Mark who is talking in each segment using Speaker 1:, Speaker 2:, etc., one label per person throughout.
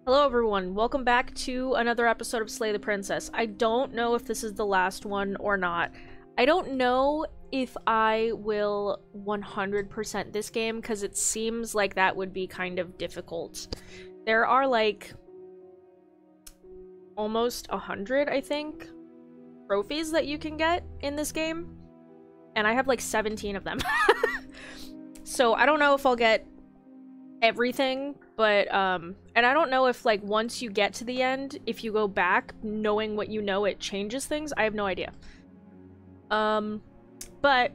Speaker 1: Hello everyone, welcome back to another episode of Slay the Princess. I don't know if this is the last one or not. I don't know if I will 100% this game because it seems like that would be kind of difficult. There are like almost 100, I think, trophies that you can get in this game, and I have like 17 of them. So I don't know if I'll get everything, but and I don't know if like once you get to the end, if you go back knowing what you know, it changes things. I have no idea. But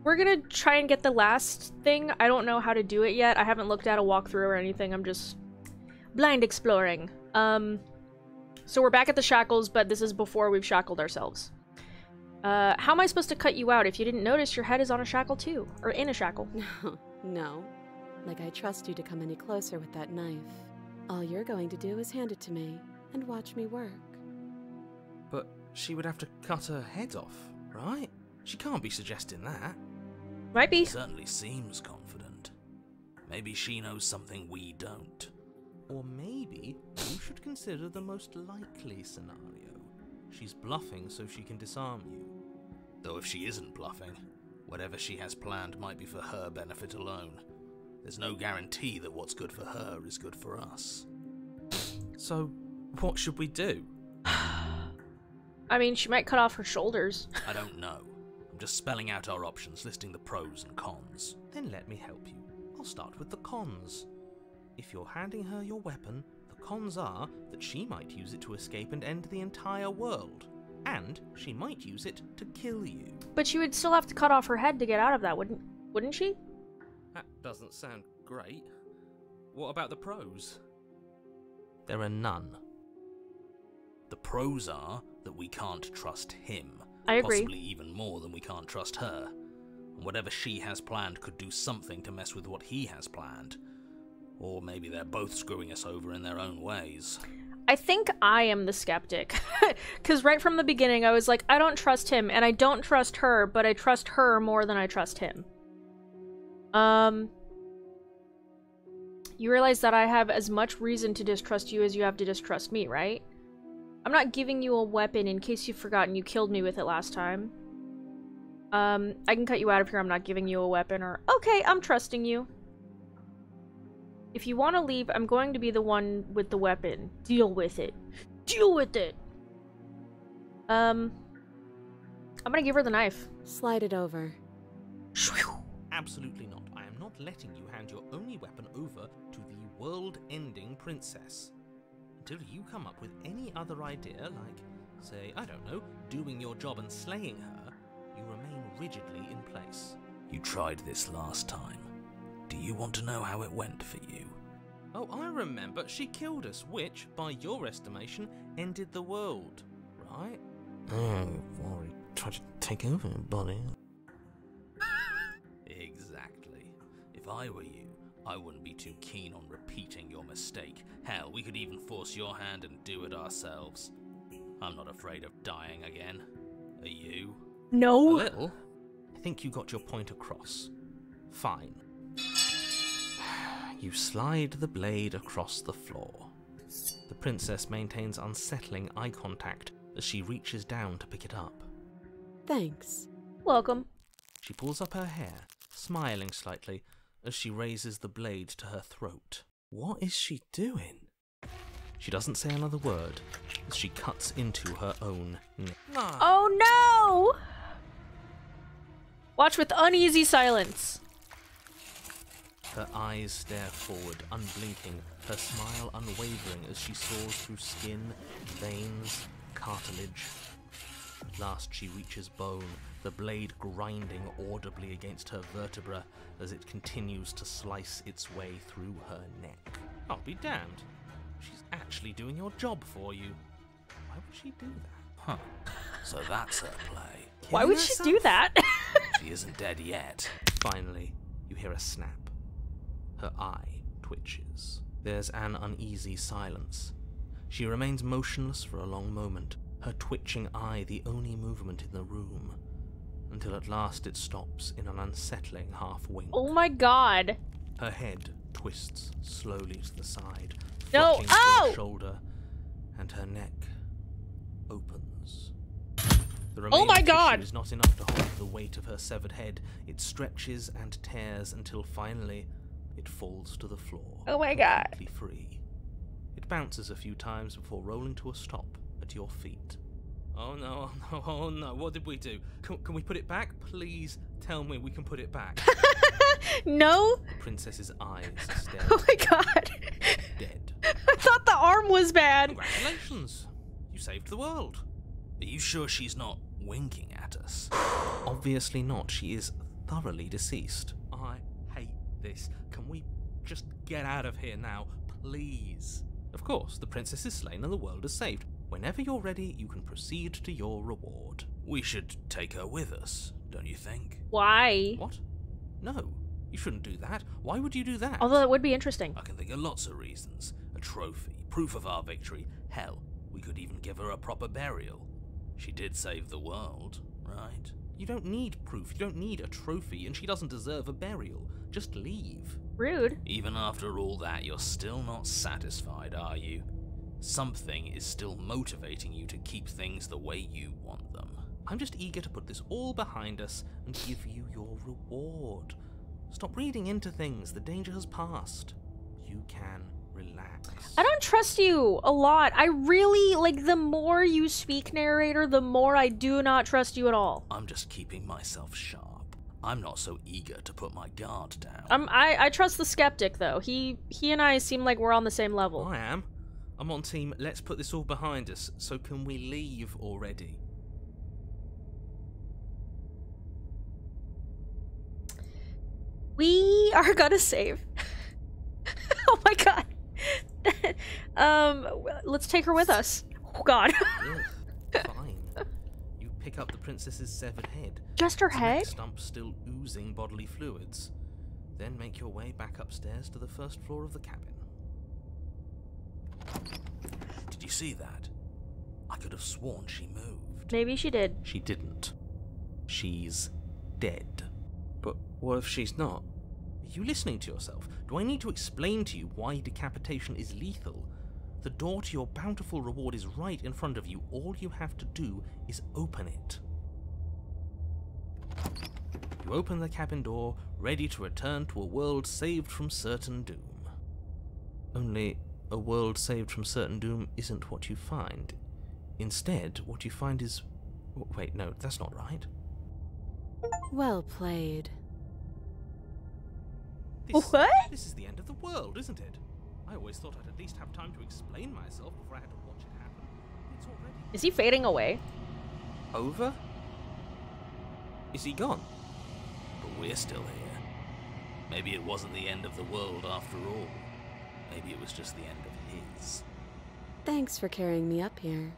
Speaker 1: we're gonna try and get the last thing. I don't know how to do it yet. I haven't looked at a walkthrough or anything. I'm just blind exploring. So we're back at the shackles, but this is before we've shackled ourselves. How am I supposed to cut you out? If you didn't notice, your head is on a shackle too, or in a shackle.
Speaker 2: No. Like I trust you to come any closer with that knife. All you're going to do is hand it to me and watch me work.
Speaker 3: But she would have to cut her head off, right? She can't be suggesting that.
Speaker 1: Might be.
Speaker 4: Certainly seems confident. Maybe she knows something we don't.
Speaker 3: Or maybe you should consider the most likely scenario. She's bluffing so she can disarm you.
Speaker 4: Though if she isn't bluffing, whatever she has planned might be for her benefit alone. There's no guarantee that what's good for her is good for us.
Speaker 3: So, what should we do?
Speaker 1: I mean, she might cut off her shoulders.
Speaker 4: I don't know. I'm just spelling out our options, listing the pros and cons.
Speaker 3: Then let me help you. I'll start with the cons. If you're handing her your weapon, the cons are that she might use it to escape and end the entire world. And she might use it to kill you.
Speaker 1: But she would still have to cut off her head to get out of that, wouldn't she?
Speaker 3: That doesn't sound great. What about the pros? There are none.
Speaker 4: The pros are that we can't trust him.
Speaker 1: I agree.
Speaker 4: Possibly even more than we can't trust her. And whatever she has planned could do something to mess with what he has planned. Or maybe they're both screwing us over in their own ways.
Speaker 1: I think I am the skeptic. Because right from the beginning I was like, I don't trust him, and I don't trust her, but I trust her more than I trust him. You realize that I have as much reason to distrust you as you have to distrust me, right? I'm not giving you a weapon in case you've forgotten you killed me with it last time. I can cut you out of here. I'm not giving you a weapon, or okay, I'm trusting you. If you want to leave, I'm going to be the one with the weapon. Deal with it. Deal with it! I'm gonna give her the knife.
Speaker 2: Slide it over.
Speaker 3: Absolutely not. I am not letting you hand your only weapon over to the world-ending princess. Until you come up with any other idea, like, say, I don't know, doing your job and slaying her, you remain rigidly in place.
Speaker 4: You tried this last time. Do you want to know how it went for you?
Speaker 3: Oh, I remember. She killed us, which, by your estimation, ended the world, right?
Speaker 4: Oh, worry. Tried to take over, buddy. Exactly. If I were you, I wouldn't be too keen on repeating your mistake. Hell, we could even force your hand and do it ourselves. I'm not afraid of dying again. Are you?
Speaker 1: No.
Speaker 3: A little. I think you got your point across. Fine. You slide the blade across the floor. The princess maintains unsettling eye contact as she reaches down to pick it up.
Speaker 2: Thanks.
Speaker 1: Welcome.
Speaker 3: She pulls up her hair, smiling slightly as she raises the blade to her throat. What is she doing? She doesn't say another word as she cuts into her own neck.
Speaker 1: Oh no! Watch with uneasy silence.
Speaker 3: Her eyes stare forward, unblinking, her smile unwavering as she soars through skin, veins, cartilage. At last she reaches bone, the blade grinding audibly against her vertebra as it continues to slice its way through her neck. I'll be damned. She's actually doing your job for you. Why would she do that?
Speaker 4: Huh. So that's her play.
Speaker 1: Why would she do that?
Speaker 4: She isn't dead yet.
Speaker 3: Finally, you hear a snap. Her eye twitches. There's an uneasy silence. She remains motionless for a long moment, her twitching eye the only movement in the room, until at last it stops in an unsettling half wink.
Speaker 1: Oh my god.
Speaker 3: Her head twists slowly to the side,
Speaker 1: No!
Speaker 3: rocking to
Speaker 1: Oh!
Speaker 3: her shoulder, and her neck opens. The
Speaker 1: Oh my
Speaker 3: remaining
Speaker 1: God!
Speaker 3: tissue is not enough to hold the weight of her severed head. It stretches and tears until finally it falls to the floor.
Speaker 1: Oh my God.
Speaker 3: Completely free. It bounces a few times before rolling to a stop at your feet. Oh no, oh no, oh no, what did we do? Can we put it back? Please tell me we can put it back.
Speaker 1: No?
Speaker 3: The princess's eyes stare.
Speaker 1: Oh my God.
Speaker 3: Dead.
Speaker 1: I thought the arm was bad.
Speaker 3: Congratulations. You saved the world.
Speaker 4: Are you sure she's not winking at us?
Speaker 3: Obviously not. She is thoroughly deceased. I hate this. Can we just get out of here now, please? Of course, the princess is slain and the world is saved. Whenever you're ready, you can proceed to your reward.
Speaker 4: We should take her with us, don't you think?
Speaker 1: Why?
Speaker 3: What? No, you shouldn't do that. Why would you do that?
Speaker 1: Although it would be interesting.
Speaker 4: I can think of lots of reasons. A trophy, proof of our victory. Hell, we could even give her a proper burial. She did save the world, right?
Speaker 3: You don't need proof, you don't need a trophy, and she doesn't deserve a burial. Just leave.
Speaker 1: Rude.
Speaker 4: Even after all that, you're still not satisfied, are you? Something is still motivating you to keep things the way you want them.
Speaker 3: I'm just eager to put this all behind us and give you your reward. Stop reading into things, the danger has passed. You can relax.
Speaker 1: I don't trust you a lot. I really, like, the more you speak, narrator, the more I do not trust you at all.
Speaker 4: I'm just keeping myself sharp. I'm not so eager to put my guard down.
Speaker 1: I trust the skeptic, though. He and I seem like we're on the same level.
Speaker 3: I am. I'm on team, let's put this all behind us, so can we leave already?
Speaker 1: We are gonna save. Oh my God. Let's take her with us. Oh God.
Speaker 3: Ugh, fine. You pick up the princess's severed head.
Speaker 1: Just her
Speaker 3: its neck
Speaker 1: head?
Speaker 3: stump still oozing bodily fluids. Then make your way back upstairs to the first floor of the cabin.
Speaker 4: Did you see that? I could have sworn she moved.
Speaker 1: Maybe she did.
Speaker 3: She didn't. She's dead. But what if she's not? Are you listening to yourself? Do I need to explain to you why decapitation is lethal? The door to your bountiful reward is right in front of you. All you have to do is open it. You open the cabin door, ready to return to a world saved from certain doom. Only, a world saved from certain doom isn't what you find. Instead, what you find is... Wait, no, that's not right.
Speaker 2: Well played.
Speaker 1: What?
Speaker 3: This is the end of the world, isn't it? I always thought I'd at least have time to explain myself before I had to watch it happen. It's already
Speaker 1: Is he fading away?
Speaker 3: over? Is he gone?
Speaker 4: But we're still here. Maybe it wasn't the end of the world after all. Maybe it was just the end of his.
Speaker 2: Thanks for carrying me up here.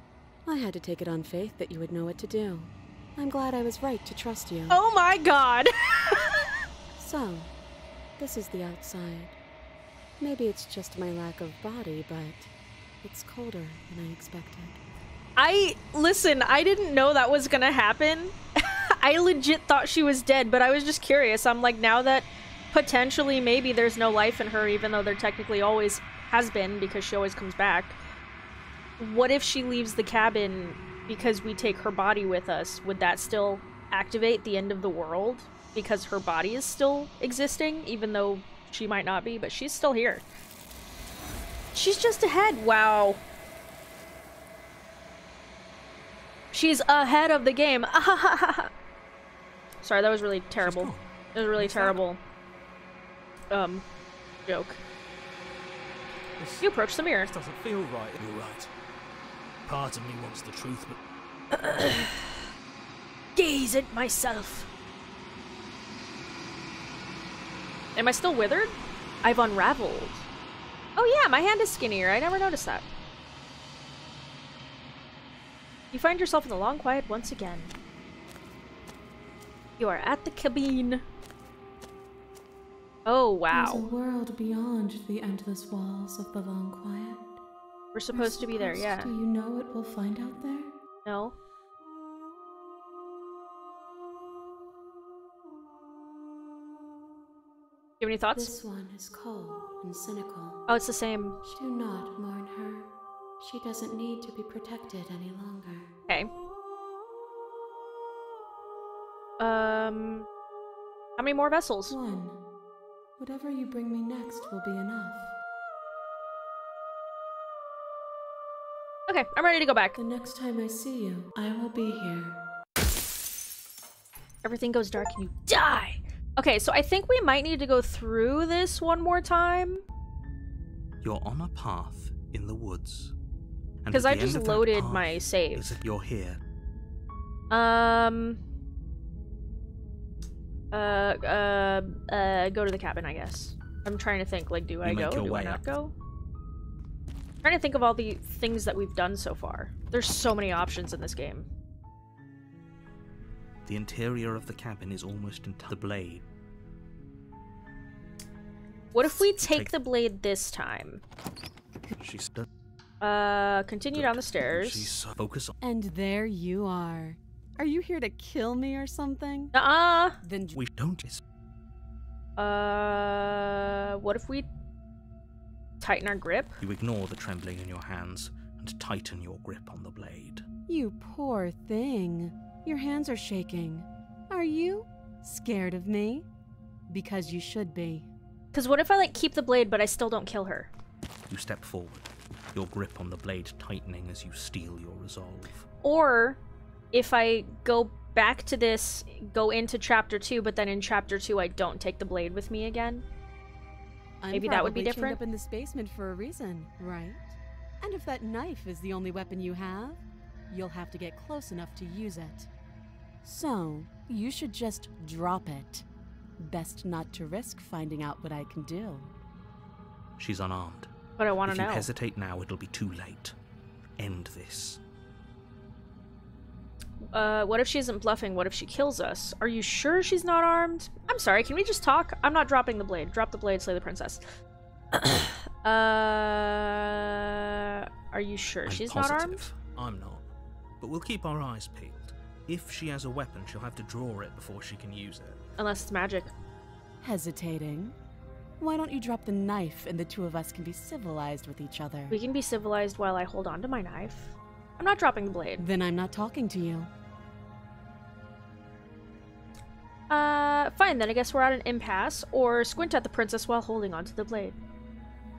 Speaker 2: I had to take it on faith that you would know what to do. I'm glad I was right to trust you.
Speaker 1: Oh my God.
Speaker 2: So, this is the outside. Maybe it's just my lack of body, but it's colder than I expected.
Speaker 1: Listen, I didn't know that was gonna happen. I legit thought she was dead, but I was just curious. I'm like, now that potentially maybe there's no life in her, even though there technically always has been because she always comes back. What if she leaves the cabin because we take her body with us? Would that still activate the end of the world? Because her body is still existing, even though she might not be, but she's still here. She's just ahead. Wow. She's ahead of the game. Sorry, that was really terrible.
Speaker 3: gone.
Speaker 1: It was a really terrible joke.
Speaker 3: This,
Speaker 1: You approach the mirror.
Speaker 3: this doesn't feel right.
Speaker 4: You're right. Part of me wants the truth, but
Speaker 1: Gaze at myself. Am I still withered? I've unraveled. Oh yeah, my hand is skinnier. I never noticed that. You find yourself in the long quiet once again. You are at the cabin. Oh wow.
Speaker 5: There's a world beyond the endless walls of the long quiet.
Speaker 1: We're supposed to be there, yeah.
Speaker 5: Do you know what we'll find out there?
Speaker 1: No? You have any thoughts?
Speaker 2: This one is cold and cynical.
Speaker 1: Oh, it's the same.
Speaker 2: Do not mourn her. She doesn't need to be protected any longer.
Speaker 1: Okay. How many more vessels?
Speaker 5: One. Whatever you bring me next will be enough.
Speaker 1: Okay, I'm ready to go back.
Speaker 5: The next time I see you, I will be here.
Speaker 1: Everything goes dark and you die! Okay, so I think we might need to go through this one more time.
Speaker 3: You're on a path in the woods.
Speaker 1: Because I just loaded my save.
Speaker 3: Is that you're here.
Speaker 1: Go to the cabin, I guess. I'm trying to think, like, do I go? Do I not go? I'm trying to think of all the things that we've done so far. There's so many options in this game.
Speaker 3: The interior of the cabin is almost entirely the blade.
Speaker 1: What if we take the blade this time?
Speaker 3: She's done.
Speaker 1: Continue down the stairs.
Speaker 3: She's focus on.
Speaker 6: And there you are. Are you here to kill me or something?
Speaker 1: Then
Speaker 3: We don't.
Speaker 1: what if we tighten our grip?
Speaker 3: You ignore the trembling in your hands and tighten your grip on the blade.
Speaker 6: You poor thing. Your hands are shaking. Are you scared of me? Because you should be.
Speaker 1: Because what if I, like, keep the blade but I still don't kill her?
Speaker 3: You step forward, your grip on the blade tightening as you steel your resolve.
Speaker 1: Or if I go back to this, go into chapter 2, but then in chapter 2 I don't take the blade with me again. Maybe that would be
Speaker 6: probably
Speaker 1: different.
Speaker 6: Chained up in this basement for a reason, right? And if that knife is the only weapon you have, you'll have to get close enough to use it. So, you should just drop it. Best not to risk finding out what I can do.
Speaker 3: She's unarmed.
Speaker 1: But I want
Speaker 3: If
Speaker 1: to
Speaker 3: you
Speaker 1: know.
Speaker 3: hesitate now, it'll be too late. End this.
Speaker 1: What if she isn't bluffing? What if she kills us? Are you sure she's not armed? I'm sorry, can we just talk? I'm not dropping the blade. Drop the blade, slay the princess. Are you sure
Speaker 3: I'm
Speaker 1: she's
Speaker 3: positive.
Speaker 1: not armed?
Speaker 3: I'm not. But we'll keep our eyes peeled. If she has a weapon, she'll have to draw it before she can use it.
Speaker 1: Unless it's magic.
Speaker 6: Hesitating? Why don't you drop the knife and the two of us can be civilized with each other?
Speaker 1: We can be civilized while I hold on to my knife. I'm not dropping the blade.
Speaker 6: Then I'm not talking to you.
Speaker 1: Fine, then I guess we're at an impasse, or squint at the princess while holding onto the blade.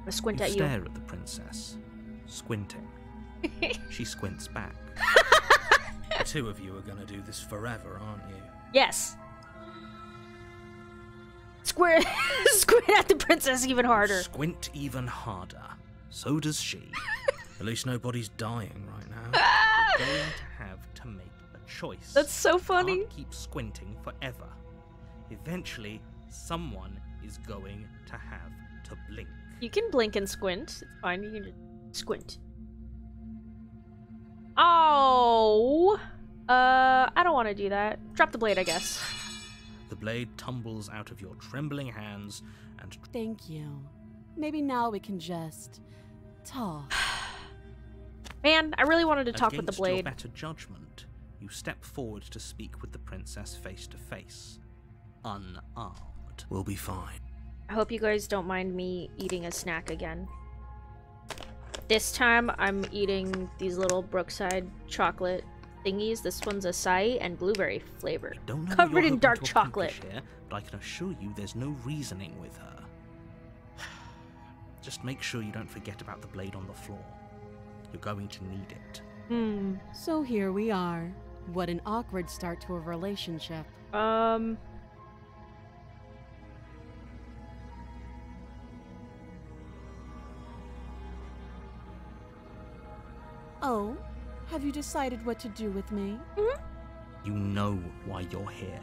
Speaker 1: I squint
Speaker 3: You
Speaker 1: at you.
Speaker 3: stare at the princess, squinting. She squints back.
Speaker 4: The two of you are gonna do this forever, aren't you?
Speaker 1: Yes. Squint at the princess even harder.
Speaker 3: Squint even harder. So does she. At least nobody's dying right now. You're going to have to make a choice.
Speaker 1: That's so funny.
Speaker 3: You can't keep squinting forever. Eventually, someone is going to have to blink.
Speaker 1: You can blink and squint. It's fine. You can just squint. Oh. I don't want to do that. Drop the blade, I guess.
Speaker 3: The blade tumbles out of your trembling hands and
Speaker 6: Thank you. Maybe now we can just talk.
Speaker 1: Man, I really wanted to talk with the
Speaker 3: against your
Speaker 1: blade.
Speaker 3: better judgment, you step forward to speak with the princess face to face. Unarmed. We'll be fine.
Speaker 1: I hope you guys don't mind me eating a snack again. This time, I'm eating these little Brookside chocolate thingies. This one's acai and blueberry flavor.
Speaker 3: Don't know
Speaker 1: Covered
Speaker 3: what you're
Speaker 1: in dark
Speaker 3: hoping to
Speaker 1: chocolate.
Speaker 3: accomplish here, but I can assure you there's no reasoning with her. Just make sure you don't forget about the blade on the floor. You're going to need it.
Speaker 6: So here we are. What an awkward start to a relationship. Oh, have you decided what to do with me?
Speaker 3: You know why you're here.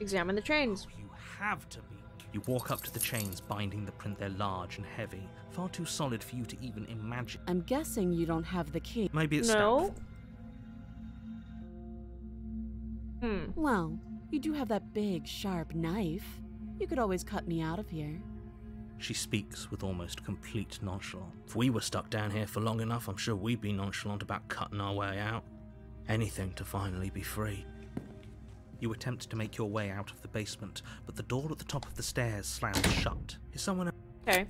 Speaker 1: Examine the chains.
Speaker 3: You have to be. You walk up to the chains binding the print. They're large and heavy, far too solid for you to even imagine.
Speaker 6: I'm guessing you don't have the key.
Speaker 3: Maybe it's
Speaker 1: No.
Speaker 3: doubtful.
Speaker 6: Well, you do have that big, sharp knife. You could always cut me out of here.
Speaker 3: She speaks with almost complete nonchalance. If we were stuck down here for long enough, I'm sure we'd be nonchalant about cutting our way out. Anything to finally be free. You attempt to make your way out of the basement, but the door at the top of the stairs slams shut. Is someone...
Speaker 1: Okay.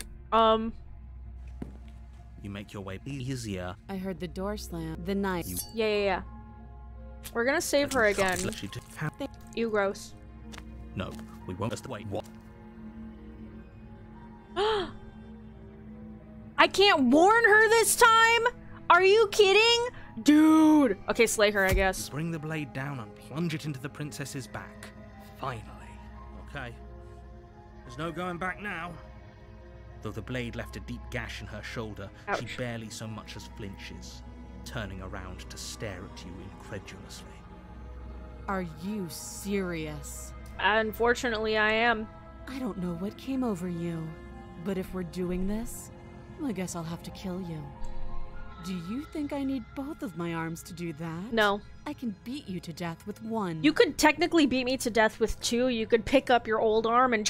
Speaker 3: You make your way easier.
Speaker 6: I heard the door slam. The knife.
Speaker 1: Yeah. We're gonna save her again. You gross.
Speaker 3: No, we won't. Wait, what?
Speaker 1: I can't warn her this time? Are you kidding? Dude! Okay, slay her, I guess.
Speaker 3: You bring the blade down and plunge it into the princess's back. Finally. Okay. There's no going back now. Though the blade left a deep gash in her shoulder,
Speaker 1: Ouch.
Speaker 3: she barely so much as flinches, turning around to stare at you incredulously.
Speaker 6: Are you serious?
Speaker 1: Unfortunately, I am.
Speaker 6: I don't know what came over you, but if we're doing this, I guess I'll have to kill you. Do you think I need both of my arms to do that?
Speaker 1: No.
Speaker 6: I can beat you to death with one.
Speaker 1: You could technically beat me to death with two. You could pick up your old arm and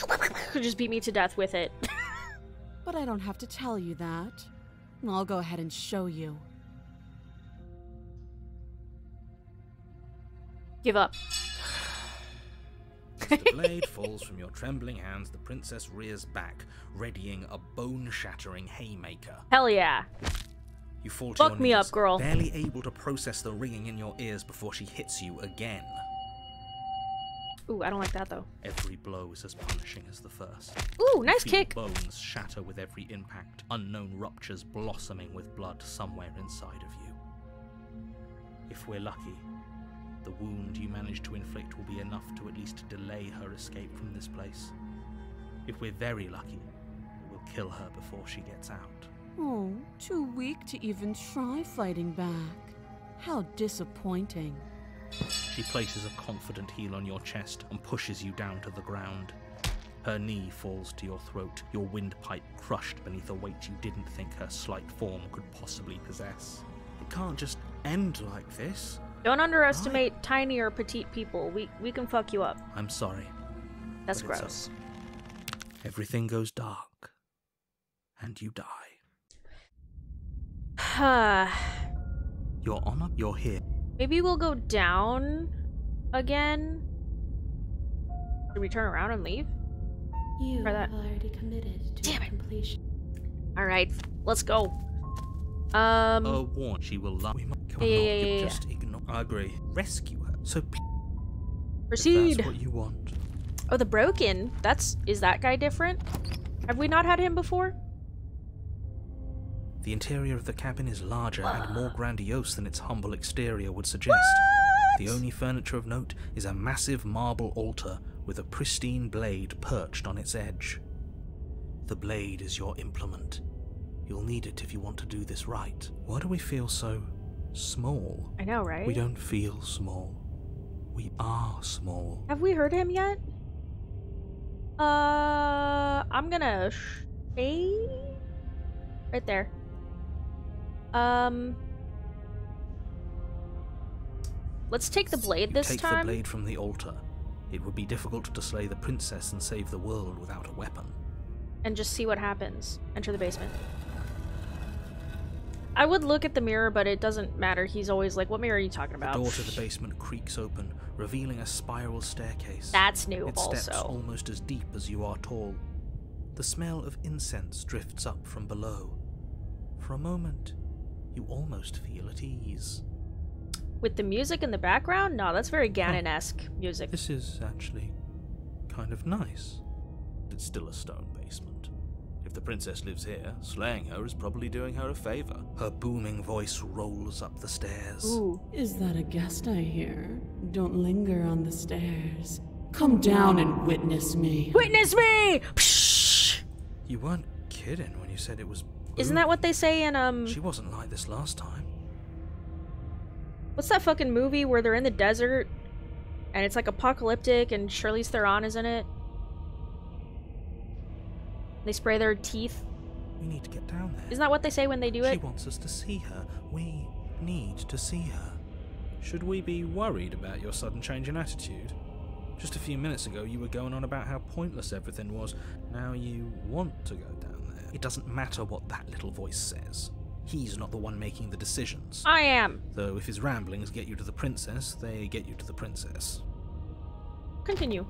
Speaker 1: just beat me to death with it.
Speaker 6: But I don't have to tell you that. I'll go ahead and show you.
Speaker 1: Give up.
Speaker 3: As the blade falls from your trembling hands, the princess rears back, readying a bone-shattering haymaker.
Speaker 1: Hell yeah.
Speaker 3: You fall to
Speaker 1: Fuck
Speaker 3: your
Speaker 1: me
Speaker 3: knees,
Speaker 1: up, girl.
Speaker 3: barely able to process the ringing in your ears before she hits you again.
Speaker 1: Ooh, I don't like that though.
Speaker 3: Every blow is as punishing as the first.
Speaker 1: Ooh, nice
Speaker 3: You feel
Speaker 1: kick.
Speaker 3: Bones shatter with every impact, unknown ruptures blossoming with blood somewhere inside of you. If we're lucky, the wound you manage to inflict will be enough to at least delay her escape from this place. If we're very lucky, we'll kill her before she gets out.
Speaker 6: Oh, too weak to even try fighting back. How disappointing.
Speaker 3: She places a confident heel on your chest and pushes you down to the ground. Her knee falls to your throat, your windpipe crushed beneath a weight you didn't think her slight form could possibly possess. It can't just end like this.
Speaker 1: Don't underestimate tiny or petite people. We can fuck you up.
Speaker 3: I'm sorry.
Speaker 1: That's
Speaker 3: but it's
Speaker 1: gross.
Speaker 3: Everything goes dark. And you die. Your honor, you're here.
Speaker 1: Maybe we'll go down again. Should we turn around and leave?
Speaker 2: You
Speaker 1: Try that.
Speaker 2: have already committed to
Speaker 1: Damn it.
Speaker 2: completion.
Speaker 1: Alright, let's go.
Speaker 3: Warn, she will lie. We might
Speaker 1: Yeah.
Speaker 3: just ignore. I agree. Rescue her. So
Speaker 1: Proceed.
Speaker 3: if that's what you want.
Speaker 1: Oh, the broken. Is that guy different? Have we not had him before?
Speaker 3: The interior of the cabin is larger and more grandiose than its humble exterior would suggest. The only furniture of note is a massive marble altar with a pristine blade perched on its edge. The blade is your implement. You'll need it if you want to do this right. Why do we feel so small?
Speaker 1: I know, right?
Speaker 3: We don't feel small. We are small.
Speaker 1: Have we heard him yet? I'm gonna stay right there. Let's take the blade this
Speaker 3: Take
Speaker 1: time.
Speaker 3: the blade from the altar. It would be difficult to slay the princess and save the world without a weapon.
Speaker 1: And just see what happens. Enter the basement. I would look at the mirror, but it doesn't matter. He's always like, what mirror are you talking about?
Speaker 3: The door to the basement creaks open, revealing a spiral staircase.
Speaker 1: That's new
Speaker 3: Its steps
Speaker 1: also.
Speaker 3: almost as deep as you are tall. The smell of incense drifts up from below. For a moment, you almost feel at ease.
Speaker 1: With the music in the background? No, that's very Ganon-esque music.
Speaker 3: This is actually kind of nice. It's still a stone basement. If the princess lives here, slaying her is probably doing her a favor. Her booming voice rolls up the stairs.
Speaker 1: Ooh.
Speaker 5: Is that a guest I hear? Don't linger on the stairs. Come down and witness me.
Speaker 1: Witness me! Psh!
Speaker 3: You weren't kidding when you said it was
Speaker 1: Isn't that what they say in,
Speaker 3: She wasn't like this last time.
Speaker 1: what's that fucking movie where they're in the desert and it's like apocalyptic and Charlize Theron is in it? They spray their teeth.
Speaker 3: We need to get down there.
Speaker 1: Isn't that what they say when they do
Speaker 3: She
Speaker 1: it?
Speaker 3: wants us to see her. We need to see her. Should we be worried about your sudden change in attitude? Just a
Speaker 7: few minutes ago you were going on about how pointless everything was. Now you want to go down there. It doesn't matter what that little voice says. He's not the one making the decisions.
Speaker 1: I am.
Speaker 7: Though if his ramblings get you to the princess, they get you to the princess.
Speaker 1: Continue.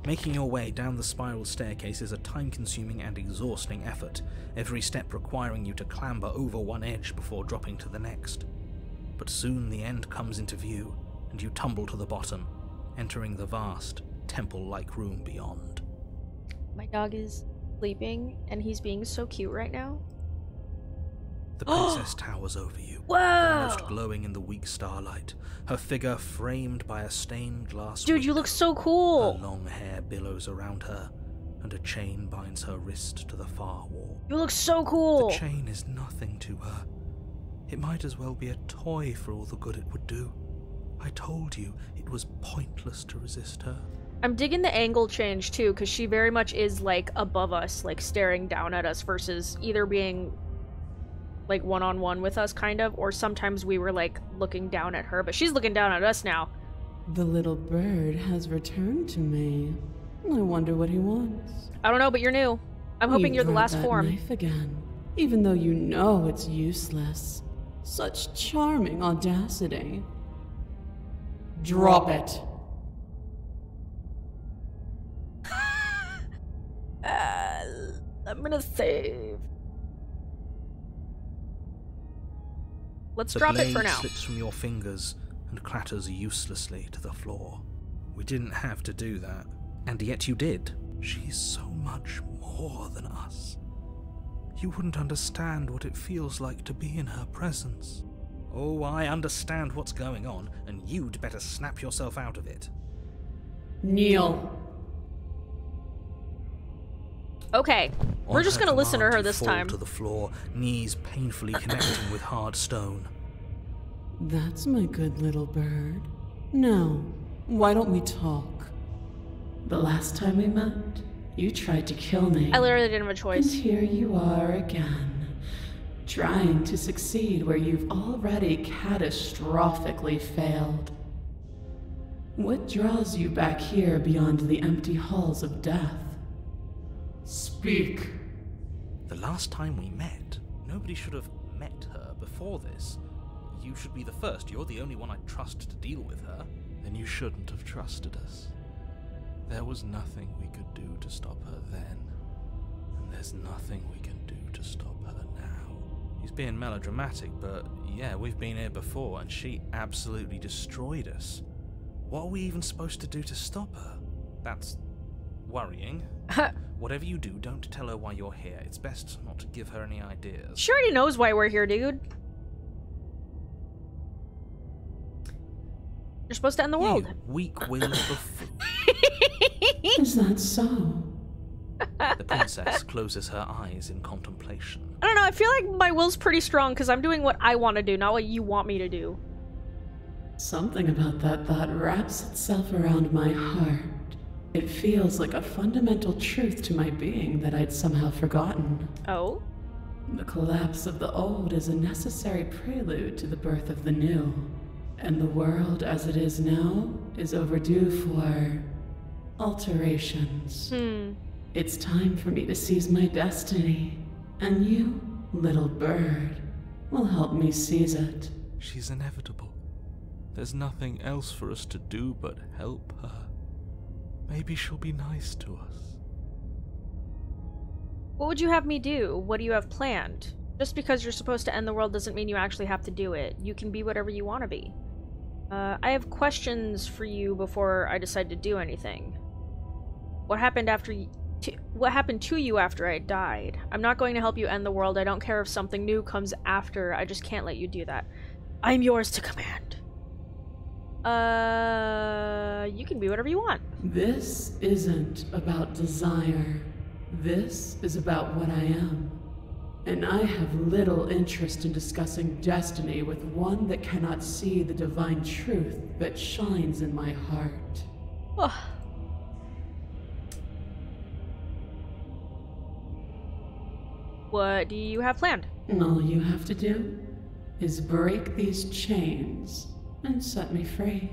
Speaker 7: Making your way down the spiral staircase is a time-consuming and exhausting effort, every step requiring you to clamber over one edge before dropping to the next. But soon the end comes into view, and you tumble to the bottom, entering the vast, temple-like room beyond.
Speaker 1: My dog is sleeping, and he's being so cute right now.
Speaker 7: The princess towers over you,
Speaker 1: Whoa!
Speaker 7: almost glowing in the weak starlight, her figure framed by a stained glass
Speaker 1: Dude, you
Speaker 7: window.
Speaker 1: look so cool!
Speaker 7: Her long hair billows around her, and a chain binds her wrist to the far wall.
Speaker 1: You look so cool!
Speaker 7: The chain is nothing to her. It might as well be a toy for all the good it would do. I told you it was pointless to resist her.
Speaker 1: I'm digging the angle change too, because she very much is like above us, like staring down at us, versus either being like one-on-one with us kind of, or sometimes we were like looking down at her, but she's looking down at us now.
Speaker 5: The little bird has returned to me. I wonder what he wants.
Speaker 1: I don't know, but you're new. I'm hoping you're the last
Speaker 5: that
Speaker 1: form.
Speaker 5: Knife again, even though you know it's useless. Such charming audacity. Drop it.
Speaker 1: I'm gonna save. Let's
Speaker 7: The
Speaker 1: drop it
Speaker 7: blade
Speaker 1: for now.
Speaker 7: slips from your fingers and clatters uselessly to the floor. We didn't have to do that, and yet you did. She's so much more than us. You wouldn't understand what it feels like to be in her presence. Oh, I understand what's going on, and you'd better snap yourself out of it.
Speaker 5: Kneel.
Speaker 1: Okay, we're
Speaker 7: On
Speaker 1: just
Speaker 7: her
Speaker 1: gonna listen to
Speaker 7: command,
Speaker 1: her
Speaker 7: you
Speaker 1: this
Speaker 7: fall
Speaker 1: time.
Speaker 7: to the floor, knees painfully connecting with hard stone.
Speaker 5: That's my good little bird. Now, why don't we talk? The last time we met, you tried to kill me.
Speaker 1: I literally didn't have a
Speaker 5: And
Speaker 1: choice.
Speaker 5: here you are again, trying to succeed where you've already catastrophically failed. What draws you back here beyond the empty halls of death? Speak.
Speaker 7: The last time we met, nobody should have met her before this. You should be the first. You're the only one I'd trust to deal with her. Then you shouldn't have trusted us. There was nothing we could do to stop her then. And there's nothing we can do to stop her now. He's being melodramatic, but yeah, we've been here before and she absolutely destroyed us. What are we even supposed to do to stop her? That's worrying. Whatever you do, don't tell her why you're here. It's best not to give her any ideas.
Speaker 1: She already knows why we're here, dude. You're supposed to end the world.
Speaker 7: You weak-willed buffoon.
Speaker 5: Is that so?
Speaker 7: The princess closes her eyes in contemplation.
Speaker 1: I don't know, I feel like my will's pretty strong because I'm doing what I want to do, not what you want me to do.
Speaker 5: Something about that thought wraps itself around my heart. It feels like a fundamental truth to my being that I'd somehow forgotten.
Speaker 1: Oh?
Speaker 5: The collapse of the old is a necessary prelude to the birth of the new. And the world as it is now is overdue for alterations. It's time for me to seize my destiny. And you, little bird, will help me seize it.
Speaker 7: She's inevitable. There's nothing else for us to do but help her. Maybe she'll be nice to us.
Speaker 1: What would you have me do? What do you have planned? Just because you're supposed to end the world doesn't mean you actually have to do it. You can be whatever you want to be. I have questions for you before I decide to do anything. What happened what happened to you after I died? I'm not going to help you end the world. I don't care if something new comes after. I just can't let you do that. I'm yours to command. You can be whatever you want.
Speaker 5: This isn't about desire. This is about what I am. And I have little interest in discussing destiny with one that cannot see the divine truth that shines in my heart.
Speaker 1: Oh. What do you have planned?
Speaker 5: And all you have to do is break these chains and set me free.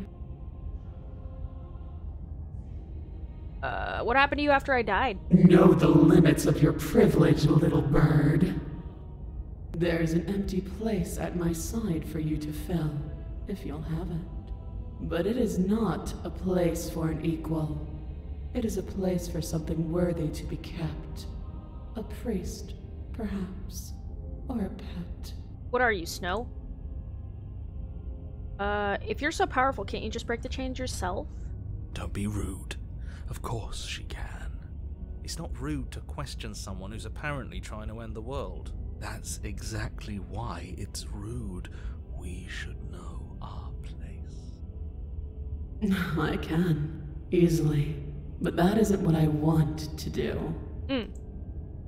Speaker 1: What happened to you after I died?
Speaker 5: Know the limits of your privilege, little bird. There's an empty place at my side for you to fill, if you'll have it. But it is not a place for an equal. It is a place for something worthy to be kept. A priest, perhaps, or a pet.
Speaker 1: What are you, Snow? If you're so powerful, can't you just break the chains yourself?
Speaker 7: Don't be rude. Of course she can.
Speaker 3: It's not rude to question someone who's apparently trying to end the world.
Speaker 7: That's exactly why it's rude. We should know our place.
Speaker 5: I can, easily. But that isn't what I want to do.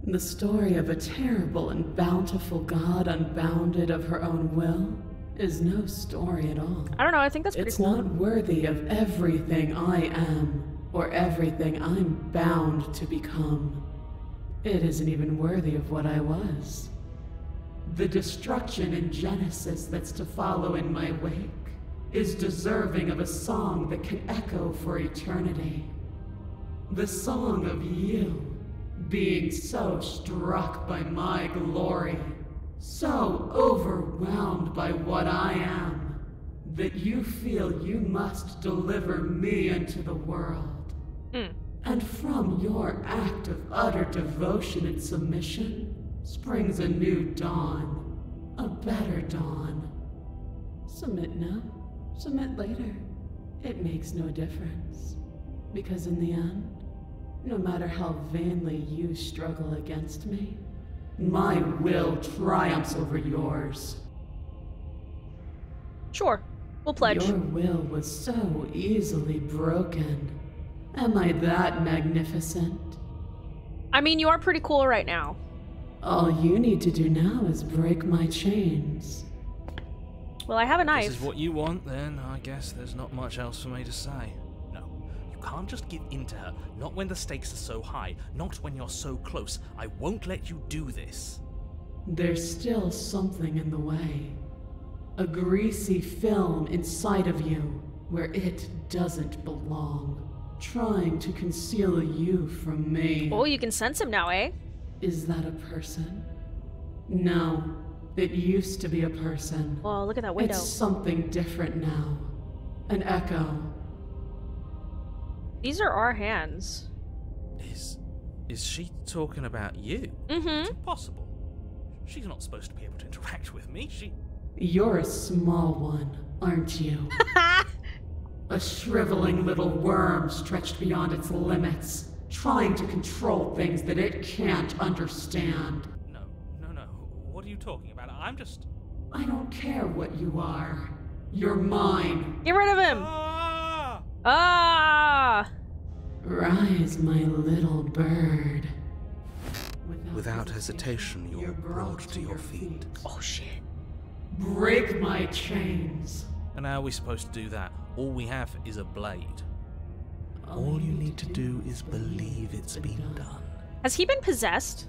Speaker 5: The story of a terrible and bountiful god unbounded of her own will is no story at all.
Speaker 1: I don't know, I think that's pretty
Speaker 5: It's
Speaker 1: cool.
Speaker 5: not worthy of everything I am, or everything I'm bound to become. It isn't even worthy of what I was. The destruction in Genesis that's to follow in my wake is deserving of a song that can echo for eternity. The song of you, being so struck by my glory, so overwhelmed by what I am, that you feel you must deliver me into the world. And from your act of utter devotion and submission springs a new dawn, a better dawn. Submit now, submit later. It makes no difference. Because in the end, no matter how vainly you struggle against me, my will triumphs over yours.
Speaker 1: Sure, we'll pledge.
Speaker 5: Your will was so easily broken. Am I that magnificent?
Speaker 1: I mean, you are pretty cool right now.
Speaker 5: All you need to do now is break my chains.
Speaker 1: Well, I have a
Speaker 3: If
Speaker 1: knife.
Speaker 3: this is what you want, then I guess there's not much else for me to say.
Speaker 7: No, you can't just give in to her. Not when the stakes are so high. Not when you're so close. I won't let you do this.
Speaker 5: There's still something in the way. A greasy film inside of you where it doesn't belong. Trying to conceal you from me.
Speaker 1: Oh, you can sense him now, eh?
Speaker 5: Is that a person? No, it used to be a person.
Speaker 1: Well, look at that window.
Speaker 5: It's something different now. An echo.
Speaker 1: These are our hands.
Speaker 3: Is she talking about you?
Speaker 1: Mm-hmm.
Speaker 7: It's impossible. She's not supposed to be able to interact with me.
Speaker 5: You're a small one, aren't you? A shriveling little worm stretched beyond its limits, trying to control things that it can't understand.
Speaker 7: No. What are you talking about? I'm just...
Speaker 5: I don't care what you are. You're mine.
Speaker 1: Get rid of him!
Speaker 7: Ah!
Speaker 1: Ah!
Speaker 5: Rise, my little bird.
Speaker 7: Without hesitation, you're brought to your feet.
Speaker 1: Oh, shit.
Speaker 5: Break my chains.
Speaker 3: And how are we supposed to do that? All we have is a blade.
Speaker 7: All you need to do is believe it's been done.
Speaker 1: Has he been possessed?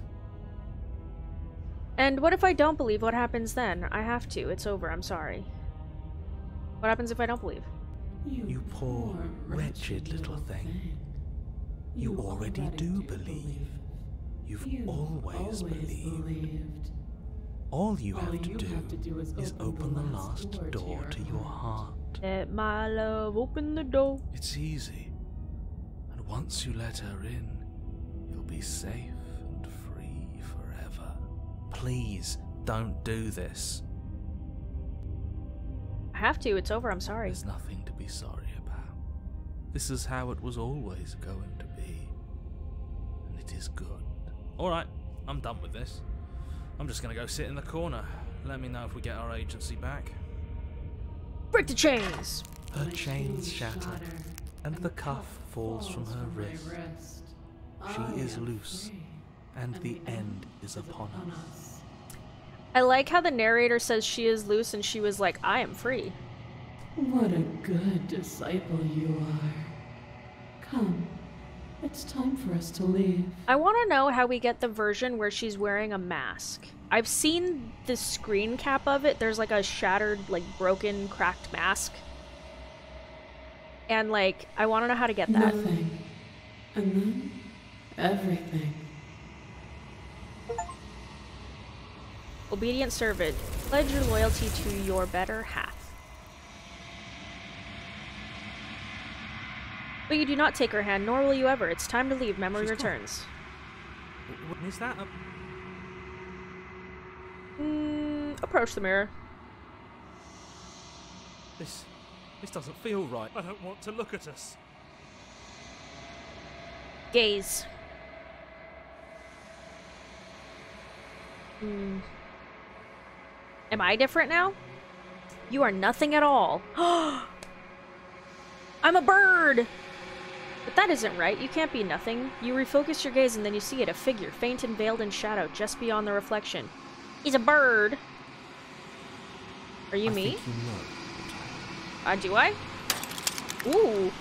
Speaker 1: And what if I don't believe? What happens then? I have to. It's over. I'm sorry. What happens if I don't believe?
Speaker 7: You poor, wretched little thing. You already do believe. You've always believed. All you have to do is open the last door to your heart.
Speaker 1: Let my love open the door.
Speaker 7: It's easy. And once you let her in, you'll be safe and free forever.
Speaker 3: Please, don't do this.
Speaker 1: I have to. It's over. I'm sorry.
Speaker 7: There's nothing to be sorry about. This is how it was always going to be. And it is good.
Speaker 3: Alright, I'm done with this. I'm just gonna go sit in the corner. Let me know if we get our agency back.
Speaker 1: Break the chains!
Speaker 7: Her chains shatter, and the cuff falls from her wrist. She is loose, and the end is upon us.
Speaker 1: I like how the narrator says she is loose and she was like, I am free.
Speaker 5: What a good disciple you are. Come, it's time for us to leave.
Speaker 1: I want to know how we get the version where she's wearing a mask. I've seen the screen cap of it. There's like a shattered, like broken, cracked mask. And like, I want to know how to get that.
Speaker 5: Nothing. And then, everything.
Speaker 1: Obedient servant. Pledge your loyalty to your better half. But you do not take her hand, nor will you ever. It's time to leave. Memory returns.
Speaker 7: Is that a...
Speaker 1: Approach the mirror.
Speaker 7: This doesn't feel right. I don't want to look at us.
Speaker 1: Gaze. Am I different now? You are nothing at all. I'm a bird! But that isn't right. You can't be nothing. You refocus your gaze and then you see it, a figure, faint and veiled in shadow, just beyond the reflection. He's a bird! Are you me?
Speaker 7: Think you know.
Speaker 1: Do I? Ooh.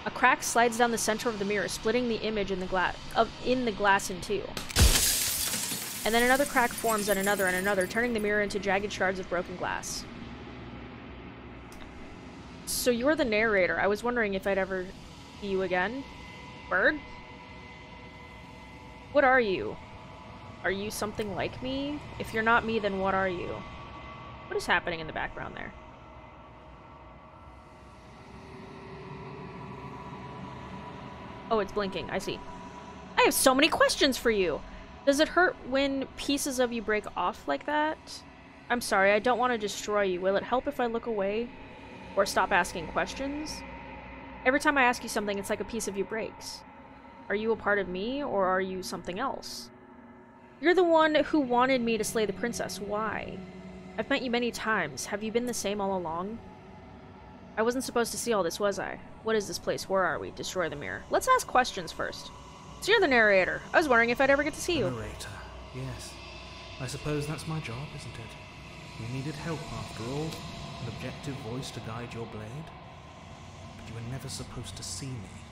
Speaker 1: A crack slides down the center of the mirror, splitting the image in the glass in two. And then another crack forms and another, turning the mirror into jagged shards of broken glass. So you're the narrator. I was wondering if I'd ever see you again. Bird? What are you? Are you something like me? If you're not me, then what are you? What is happening in the background there? Oh, it's blinking. I see. I have so many questions for you! Does it hurt when pieces of you break off like that? I'm sorry, I don't want to destroy you. Will it help if I look away? Or stop asking questions? Every time I ask you something, it's like a piece of you breaks. Are you a part of me, or are you something else? You're the one who wanted me to slay the princess. Why? I've met you many times. Have you been the same all along? I wasn't supposed to see all this, was I? What is this place? Where are we? Destroy the mirror. Let's ask questions first. So you're the narrator. I was wondering if I'd ever get to see you.
Speaker 7: Narrator, yes. I suppose that's my job, isn't it? You needed help after all. An objective voice to guide your blade. But you were never supposed to see me.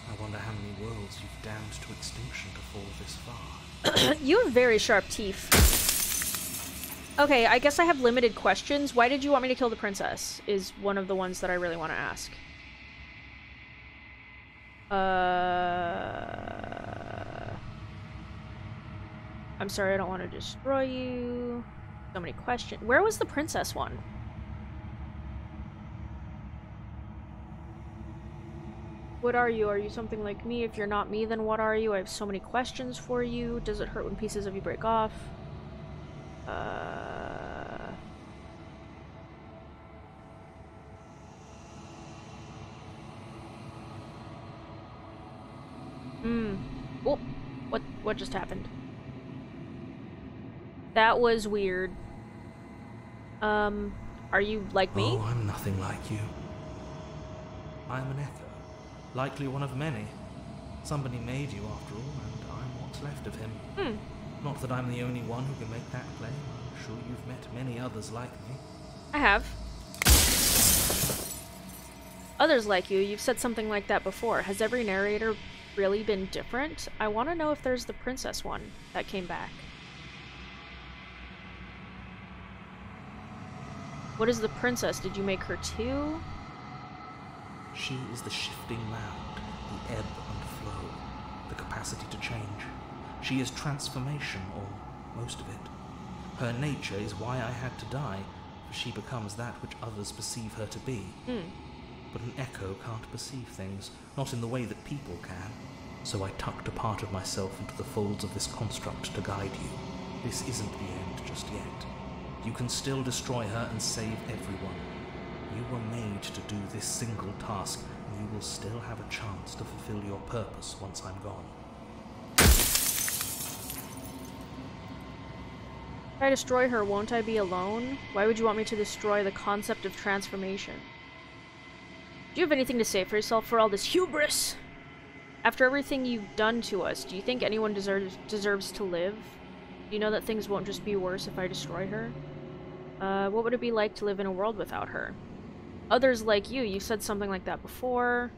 Speaker 7: I wonder how many worlds you've damned to extinction to fall this far.
Speaker 1: You have very sharp teeth. Okay, I guess I have limited questions. Why did you want me to kill the princess? Is one of the ones that I really want to ask. I'm sorry, I don't want to destroy you. So many questions. Where was the princess one? What are you? Are you something like me? If you're not me, then what are you? I have so many questions for you. Does it hurt when pieces of you break off? Oh, what just happened? That was weird. Are you like me?
Speaker 7: Oh, I'm nothing like you. I'm an echo. Likely one of many. Somebody made you after all, and I'm what's left of him. Not that I'm the only one who can make that claim. I'm sure you've met many others like me.
Speaker 1: I have. Others like you. You've said something like that before. Has every narrator really been different? I want to know if there's the princess one that came back. What is the princess? Did you make her too?
Speaker 7: She is the shifting mound, the ebb and flow, the capacity to change. She is transformation, or most of it. Her nature is why I had to die, for she becomes that which others perceive her to be. But an echo can't perceive things, not in the way that people can. So I tucked a part of myself into the folds of this construct to guide you. This isn't the end just yet. You can still destroy her and save everyone. You were made to do this single task, and you will still have a chance to fulfill your purpose once I'm gone.
Speaker 1: If I destroy her, won't I be alone? Why would you want me to destroy the concept of transformation? Do you have anything to say for yourself for all this hubris? After everything you've done to us, do you think anyone deserves to live? Do you know that things won't just be worse if I destroy her? What would it be like to live in a world without her? Others like you said something like that before.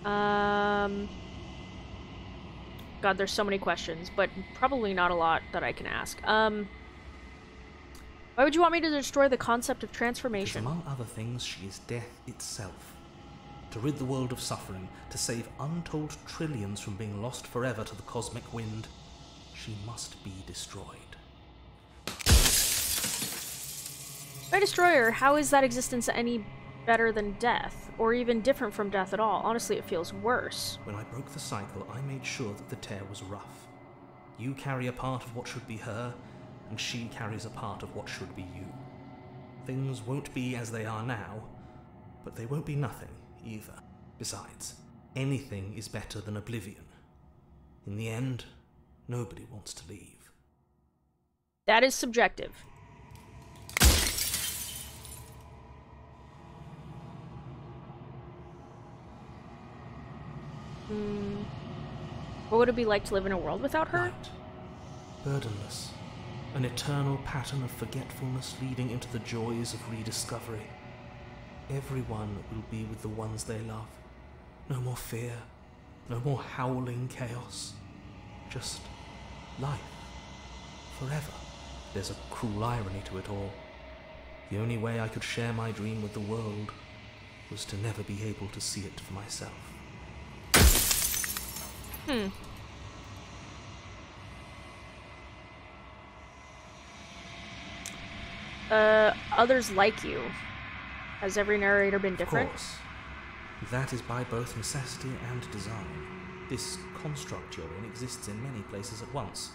Speaker 1: God, there's so many questions, but probably not a lot that I can ask. Why would you want me to destroy the concept of transformation?
Speaker 7: Because among other things, she is death itself.
Speaker 3: to rid the world of suffering, to save untold trillions from being lost forever to the cosmic wind, she must be destroyed.
Speaker 1: If I destroy her, how is that existence any better than death? Or even different from death at all? Honestly, it feels worse.
Speaker 3: When I broke the cycle, I made sure that the tear was rough. You carry a part of what should be her, and she carries a part of what should be you. Things won't be as they are now, but they won't be nothing either. Besides, anything is better than oblivion. In the end, nobody wants to leave.
Speaker 1: That is subjective. What would it be like to live in a world without her?
Speaker 3: Light, burdenless, an eternal pattern of forgetfulness leading into the joys of rediscovery. Everyone will be with the ones they love. No more fear, no more howling chaos. Just life. Forever. There's a cruel irony to it all. The only way I could share my dream with the world was to never be able to see it for myself.
Speaker 1: Others like you. Has every narrator been different?
Speaker 3: Of course. That is by both necessity and design. This construct you're in exists in many places at once.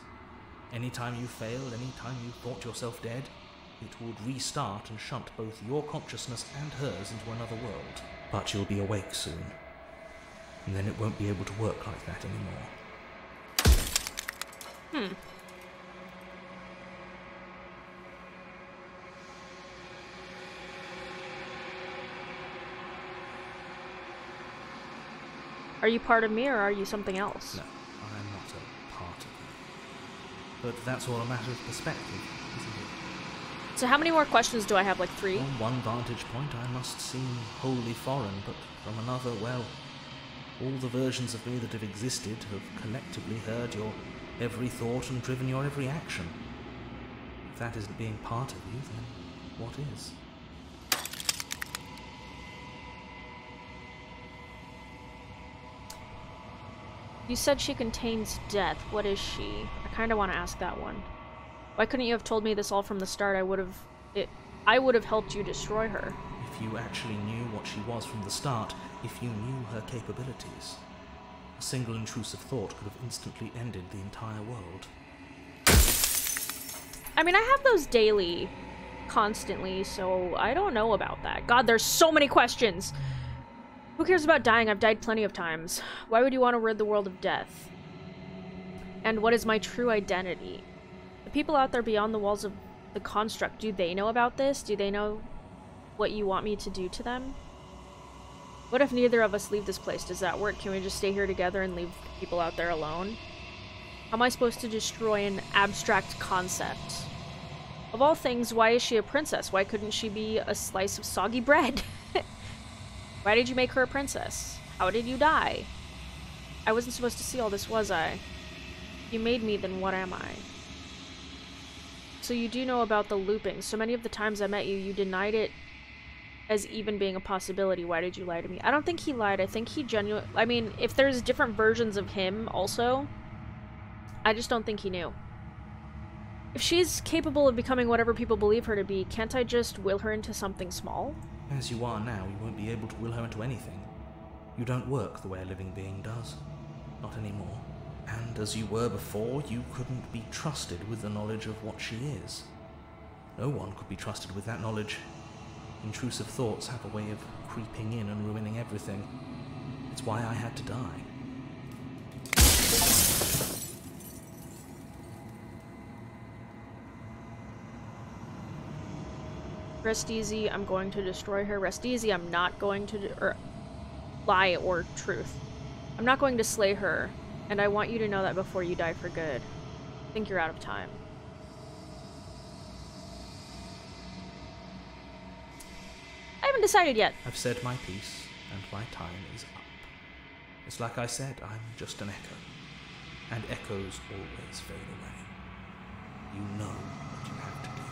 Speaker 3: Anytime you failed, anytime you thought yourself dead, it would restart and shunt both your consciousness and hers into another world. But you'll be awake soon. And then it won't be able to work like that anymore.
Speaker 1: Are you part of me or are you something else?
Speaker 3: No, I'm not a part of you. But that's all a matter of perspective, isn't it?
Speaker 1: So how many more questions do I have? Like 3?
Speaker 3: From one vantage point I must seem wholly foreign, but from another, well, all the versions of me that have existed have collectively heard your every thought and driven your every action. If that isn't being part of you, then what is?
Speaker 1: You said she contains death. What is she? I kind of want to ask that one. Why couldn't you have told me this all from the start? I would have helped you destroy her.
Speaker 3: If you actually knew what she was from the start, if you knew her capabilities, a single intrusive thought could have instantly ended the entire world.
Speaker 1: I mean, I have those daily, constantly, so I don't know about that. God, there's so many questions! Who cares about dying? I've died plenty of times. Why would you want to rid the world of death? And what is my true identity? The people out there beyond the walls of the construct, do they know about this? Do they know what you want me to do to them? What if neither of us leave this place? Does that work? Can we just stay here together and leave people out there alone? How am I supposed to destroy an abstract concept? Of all things, why is she a princess? Why couldn't she be a slice of soggy bread? Why did you make her a princess? How did you die? I wasn't supposed to see all this, was I? If you made me, then what am I? So you do know about the looping. So many of the times I met you, you denied it as even being a possibility. Why did you lie to me? I don't think he lied. I think he genuinely... I mean, if there's different versions of him also, I just don't think he knew. If she's capable of becoming whatever people believe her to be, can't I just will her into something small?
Speaker 3: As you are now, you won't be able to will her into anything. You don't work the way a living being does. Not anymore. And as you were before, you couldn't be trusted with the knowledge of what she is. No one could be trusted with that knowledge. Intrusive thoughts have a way of creeping in and ruining everything. It's why I had to die.
Speaker 1: Rest easy, I'm going to destroy her. Rest easy, I'm not going to... lie or truth. I'm not going to slay her, and I want you to know that before you die for good. I think you're out of time. I haven't decided yet.
Speaker 3: I've said my piece, and my time is up. It's like I said, I'm just an echo. And echoes always fade away. You know what you have to do.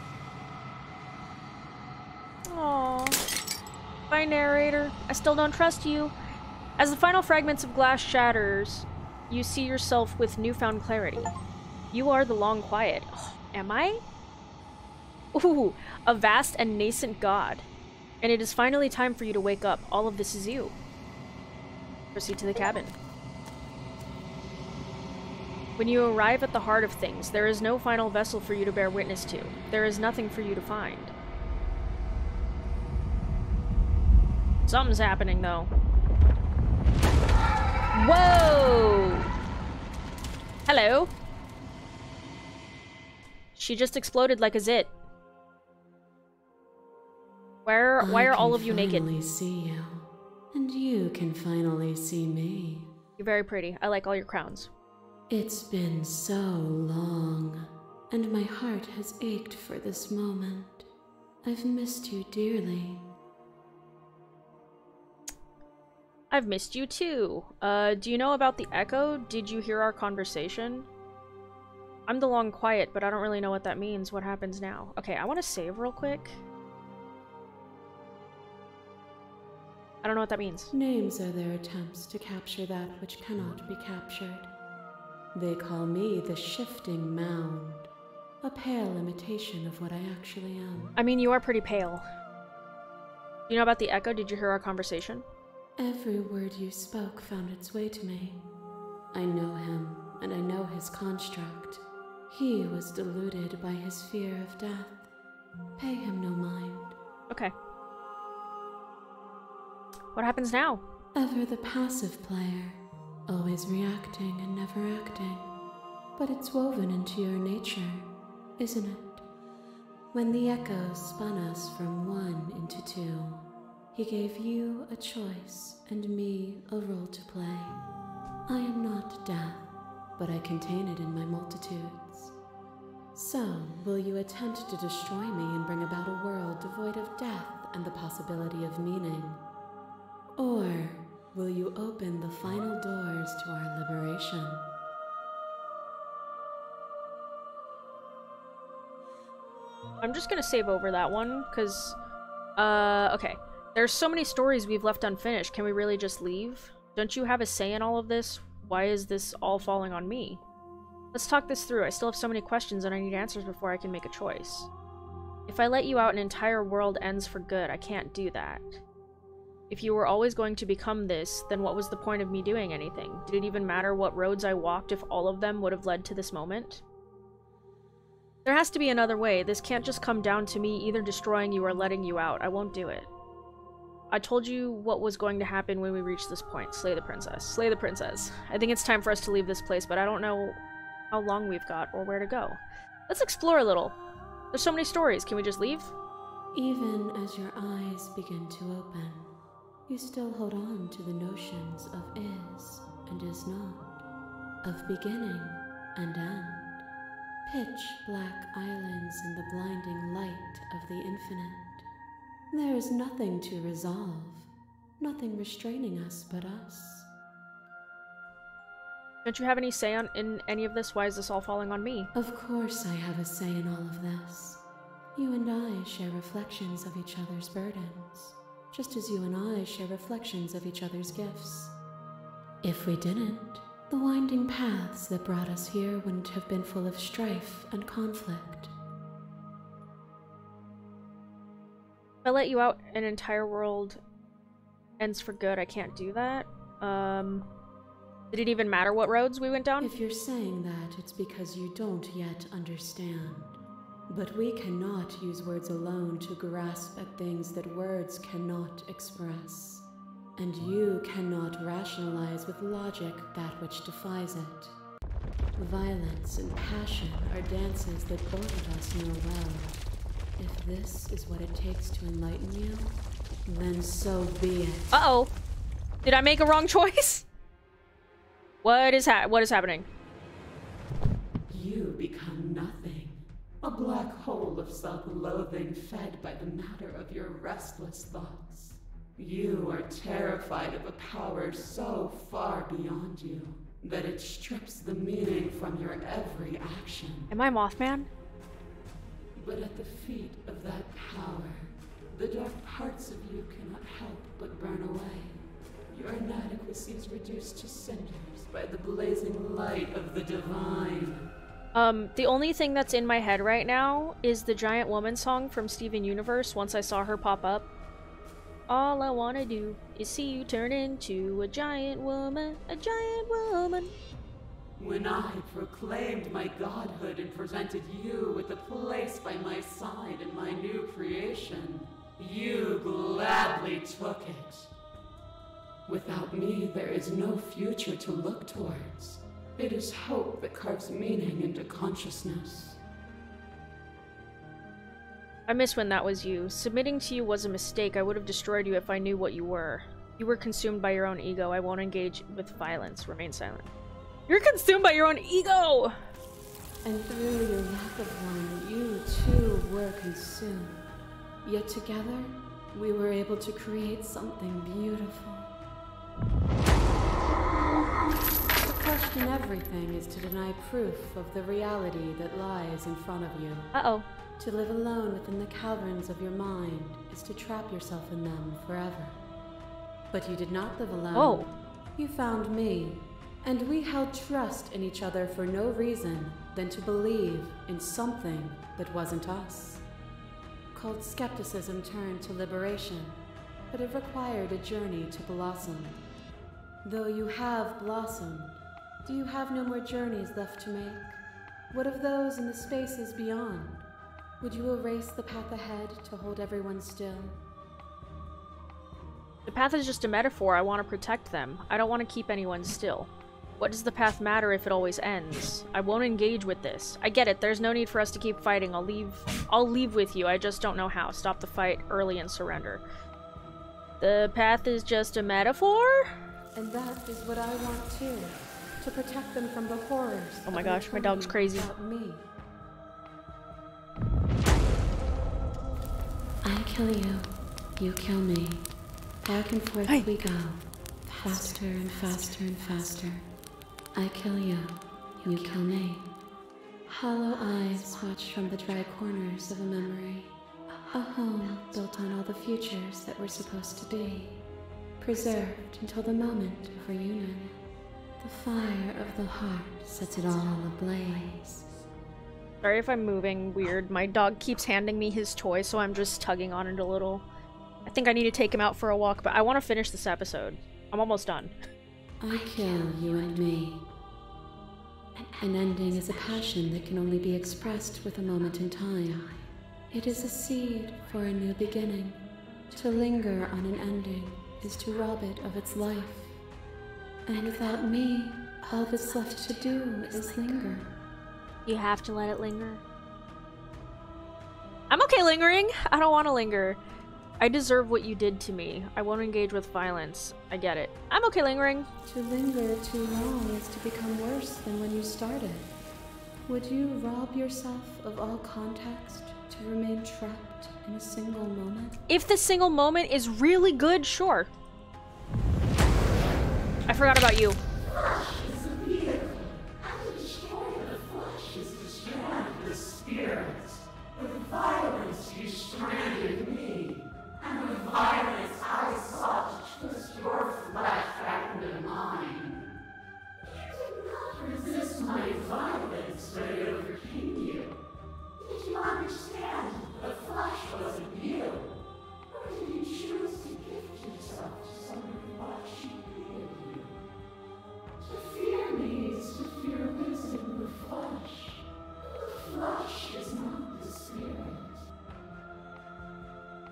Speaker 1: Aww. Bye, narrator. I still don't trust you. As the final fragments of glass shatters, you see yourself with newfound clarity. You are the Long Quiet. Oh, am I? Ooh, a vast and nascent god. And it is finally time for you to wake up. All of this is you. Proceed to the cabin. When you arrive at the heart of things, there is no final vessel for you to bear witness to. There is nothing for you to find. Something's happening, though. Whoa! Hello? She just exploded like a zit. Why are all of you naked?
Speaker 5: I can finally see you. And you can finally see me.
Speaker 1: You're very pretty. I like all your crowns.
Speaker 5: It's been so long, and my heart has ached for this moment. I've missed you dearly.
Speaker 1: I've missed you too. Do you know about the Echo? Did you hear our conversation? I'm the Long Quiet, but I don't really know what that means. What happens now? Okay, I want to save real quick. I don't know what that means.
Speaker 5: Names are their attempts to capture that which cannot be captured. They call me the Shifting Mound, a pale imitation of what I actually am.
Speaker 1: I mean, you are pretty pale. Do you know about the Echo? Did you hear our conversation?
Speaker 5: Every word you spoke found its way to me. I know him, and I know his construct. He was deluded by his fear of death. Pay him no mind.
Speaker 1: Okay. What happens now?
Speaker 5: Ever the passive player, always reacting and never acting. But it's woven into your nature, isn't it? When the Echo spun us from one into two, he gave you a choice and me a role to play. I am not death, but I contain it in my multitudes. So, will you attempt to destroy me and bring about a world devoid of death and the possibility of meaning? Or will you open the final doors to our liberation?
Speaker 1: I'm just gonna save over that one, because, okay. There's so many stories we've left unfinished. Can we really just leave? Don't you have a say in all of this? Why is this all falling on me? Let's talk this through. I still have so many questions and I need answers before I can make a choice. If I let you out, an entire world ends for good. I can't do that. If you were always going to become this, then what was the point of me doing anything? Did it even matter what roads I walked if all of them would have led to this moment? There has to be another way. This can't just come down to me either destroying you or letting you out. I won't do it. I told you what was going to happen when we reached this point. Slay the princess. Slay the princess. I think it's time for us to leave this place, but I don't know how long we've got or where to go. Let's explore a little. There's so many stories. Can we just leave?
Speaker 5: Even as your eyes begin to open, you still hold on to the notions of is and is not, of beginning and end. Pitch black islands in the blinding light of the infinite. There is nothing to resolve, nothing restraining us but us.
Speaker 1: Don't you have any say in any of this? Why is this all falling on me?
Speaker 5: Of course I have a say in all of this. You and I share reflections of each other's burdens, just as you and I share reflections of each other's gifts. If we didn't, the winding paths that brought us here wouldn't have been full of strife and conflict.
Speaker 1: If I let you out, an entire world ends for good. I can't do that. Did it even matter what roads we went down?
Speaker 5: If you're saying that, it's because you don't yet understand. But we cannot use words alone to grasp at things that words cannot express. And you cannot rationalize with logic that which defies it. Violence and passion are dances that both of us know well. If this is what it takes to enlighten you, then so be it.
Speaker 1: Uh-oh. Did I make a wrong choice? What is happening?
Speaker 5: You become nothing. A black hole of self-loathing fed by the matter of your restless thoughts. You are terrified of a power so far beyond you that it strips the meaning from your every action.
Speaker 1: Am I Mothman?
Speaker 5: But at the feet of that power, The dark parts of you cannot help but burn away. Your inadequacy is reduced to cinders by the blazing light of the divine.
Speaker 1: The only thing that's in my head right now is the Giant Woman song from Steven Universe once I saw her pop up. All I wanna do is see you turn into a giant woman, a giant woman.
Speaker 5: When I proclaimed my godhood and presented you with a place by my side in my new creation, you gladly took it. Without me, there is no future to look towards. It is hope that carves meaning into consciousness.
Speaker 1: I miss when that was you. Submitting to you was a mistake. I would have destroyed you if I knew what you were. You were consumed by your own ego. I won't engage with violence. Remain silent. You're consumed by your own ego!
Speaker 2: And through your lack of one, you too were consumed. Yet together, we were able to create something beautiful. To question everything is to deny proof of the reality that lies in front of you.
Speaker 1: Uh-oh.
Speaker 2: To live alone within the caverns of your mind is to trap yourself in them forever. But you did not live alone.
Speaker 1: Oh.
Speaker 2: You found me, and we held trust in each other for no reason than to believe in something that wasn't us. Cold skepticism turned to liberation, but it required a journey to blossom. Though you have blossomed, do you have no more journeys left to make? What of those in the spaces beyond? Would you erase the path ahead to hold everyone still?
Speaker 1: The path is just a metaphor. I want to protect them. I don't want to keep anyone still. What does the path matter if it always ends? I won't engage with this. I get it. There's no need for us to keep fighting. I'll leave with you. I just don't know how. Stop the fight early and surrender. The path is just a metaphor?
Speaker 2: And that is what I want too. To protect them from the horrors.
Speaker 1: Oh my gosh, my dog's crazy.
Speaker 2: Me. I kill you. You kill me. Back and forth we go. Faster and faster and faster. I kill you. You kill me. Hollow eyes watch from the dry corners of a memory. A home built on all the futures that were supposed to be. Preserved until the moment of reunion. The fire of the heart sets it all ablaze.
Speaker 1: Sorry if I'm moving weird. My dog keeps handing me his toy, so I'm just tugging on it a little. I think I need to take him out for a walk, but I want to finish this episode. I'm almost done.
Speaker 2: I kill you and me. An ending is a passion that can only be expressed with a moment in time. It is a seed for a new beginning. To linger on an ending is to rob it of its life. And without me, all that's left to do is linger.
Speaker 1: You have to let it linger. I'm okay lingering. I don't want to linger. I deserve what you did to me. I won't engage with violence. I get it. I'm okay lingering.
Speaker 2: To linger too long is to become worse than when you started. Would you rob yourself of all context to remain trapped in a single moment?
Speaker 1: If the single moment is really good, sure. I forgot about you.
Speaker 5: With violence you stranded me, and with violence I sought to twist your flesh back into mine. You did not resist my violence, but it overcame you. Did you understand the flesh wasn't you? Or did you choose to gift yourself to someone who thought she needed you? To fear me is to fear losing the flesh. The flesh is not the spirit.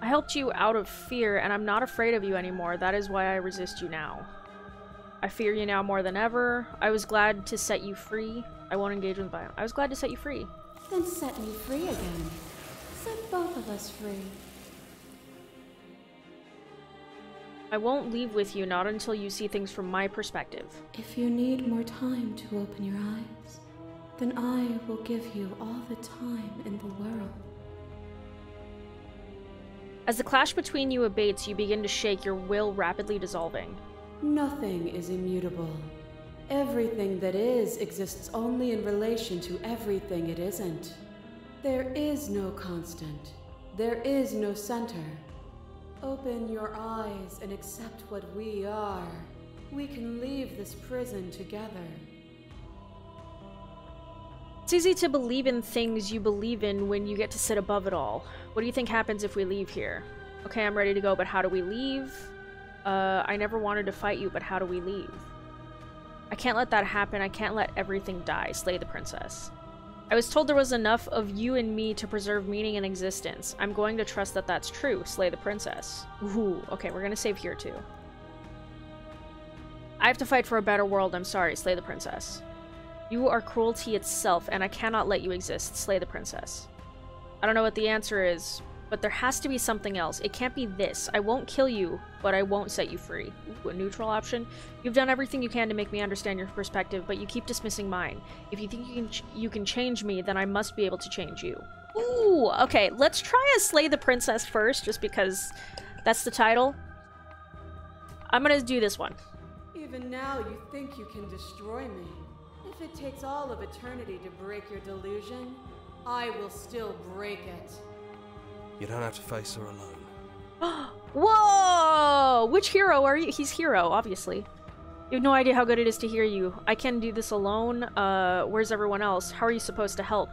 Speaker 1: I helped you out of fear, and I'm not afraid of you anymore. That is why I resist you now. I fear you now more than ever. I was glad to set you free. I won't engage with violence. I was glad to set you free.
Speaker 2: Then set me free again. Set both of us free.
Speaker 1: I won't leave with you, not until you see things from my perspective.
Speaker 2: If you need more time to open your eyes, then I will give you all the time in the world.
Speaker 1: As the clash between you abates, you begin to shake, your will rapidly dissolving.
Speaker 2: Nothing is immutable. Everything that is exists only in relation to everything it isn't. There is no constant. There is no center. Open your eyes and accept what we are. We can leave this prison together.
Speaker 1: It's easy to believe in things you believe in when you get to sit above it all. What do you think happens if we leave here? Okay, I'm ready to go, but how do we leave? I never wanted to fight you, but how do we leave? I can't let that happen. I can't let everything die. Slay the princess. I was told there was enough of you and me to preserve meaning and existence. I'm going to trust that that's true. Slay the princess. Ooh, okay, we're gonna save here too. I have to fight for a better world. I'm sorry. Slay the princess. You are cruelty itself, and I cannot let you exist. Slay the princess. I don't know what the answer is, but there has to be something else. It can't be this. I won't kill you, but I won't set you free. Ooh, a neutral option. You've done everything you can to make me understand your perspective, but you keep dismissing mine. If you think you can change me, then I must be able to change you. Ooh, okay. Let's try a Slay the Princess first, just because that's the title. I'm gonna do this one.
Speaker 2: Even now you think you can destroy me. If it takes all of eternity to break your delusion, I will still break it.
Speaker 7: You don't have to face her alone.
Speaker 1: Whoa! Which hero are you? He's hero, obviously. You have no idea how good it is to hear you. I can do this alone. Where's everyone else? How are you supposed to help?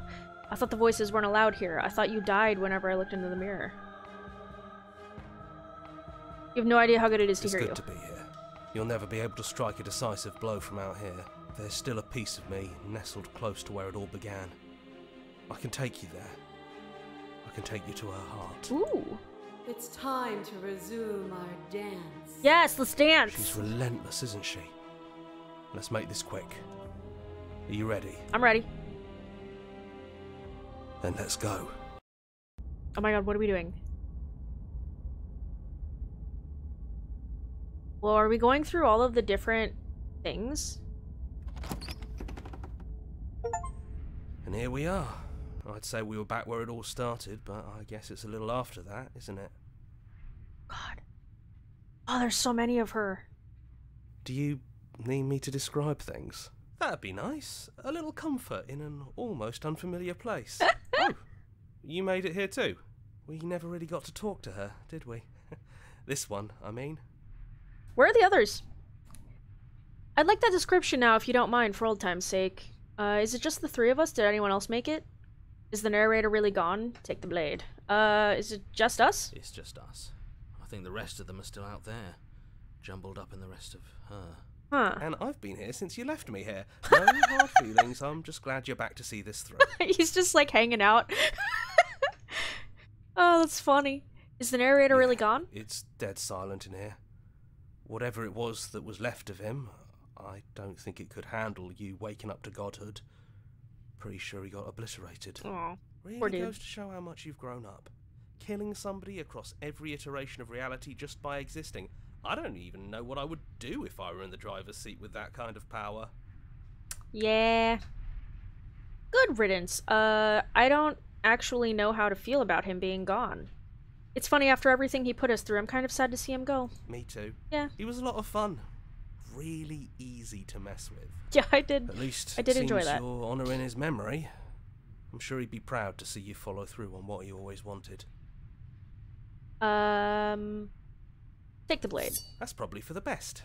Speaker 1: I thought the voices weren't allowed here. I thought you died whenever I looked into the mirror. You have no idea how good it is to hear you.
Speaker 7: It's good to be here. You'll never be able to strike a decisive blow from out here. There's still a piece of me nestled close to where it all began. I can take you there. I can take you to her heart.
Speaker 1: Ooh.
Speaker 2: It's time to resume our dance.
Speaker 1: Yes, let's dance.
Speaker 7: She's relentless, isn't she? Let's make this quick. Are you ready?
Speaker 1: I'm ready.
Speaker 7: Then let's go.
Speaker 1: Oh my god, what are we doing? Well, are we going through all of the different things?
Speaker 7: And here we are. I'd say we were back where it all started, but I guess it's a little after that, isn't it?
Speaker 1: God. Oh, there's so many of her.
Speaker 7: Do you need me to describe things? That'd be nice. A little comfort in an almost unfamiliar place. Oh, you made it here too. We never really got to talk to her, did we? This one, I mean.
Speaker 1: Where are the others? I'd like that description now, if you don't mind, for old time's sake. Is it just the three of us? Did anyone else make it? Is the narrator really gone? Take the blade. Is it just us?
Speaker 3: It's just us. I think the rest of them are still out there, jumbled up in the rest of her.
Speaker 1: Huh.
Speaker 7: And I've been here since you left me here. No hard feelings, I'm just glad you're back to see this through.
Speaker 1: He's just like hanging out. Oh, that's funny. Is the narrator really gone?
Speaker 7: It's dead silent in here. Whatever it was that was left of him, I don't think it could handle you waking up to godhood. Pretty sure he got obliterated.
Speaker 1: Aw,
Speaker 7: really
Speaker 1: poor dude.
Speaker 7: Goes to show how much you've grown up. Killing somebody across every iteration of reality just by existing. I don't even know what I would do if I were in the driver's seat with that kind of power.
Speaker 1: Yeah. Good riddance. I don't actually know how to feel about him being gone. It's funny, after everything he put us through, I'm kind of sad to see him go.
Speaker 7: Me too.
Speaker 1: Yeah.
Speaker 7: He was a lot of fun. Really easy to mess with.
Speaker 1: Yeah, I did.
Speaker 7: At least
Speaker 1: I did enjoy that.
Speaker 7: You're honouring his memory. I'm sure he'd be proud to see you follow through on what he always wanted.
Speaker 1: Take the blade.
Speaker 7: That's probably for the best.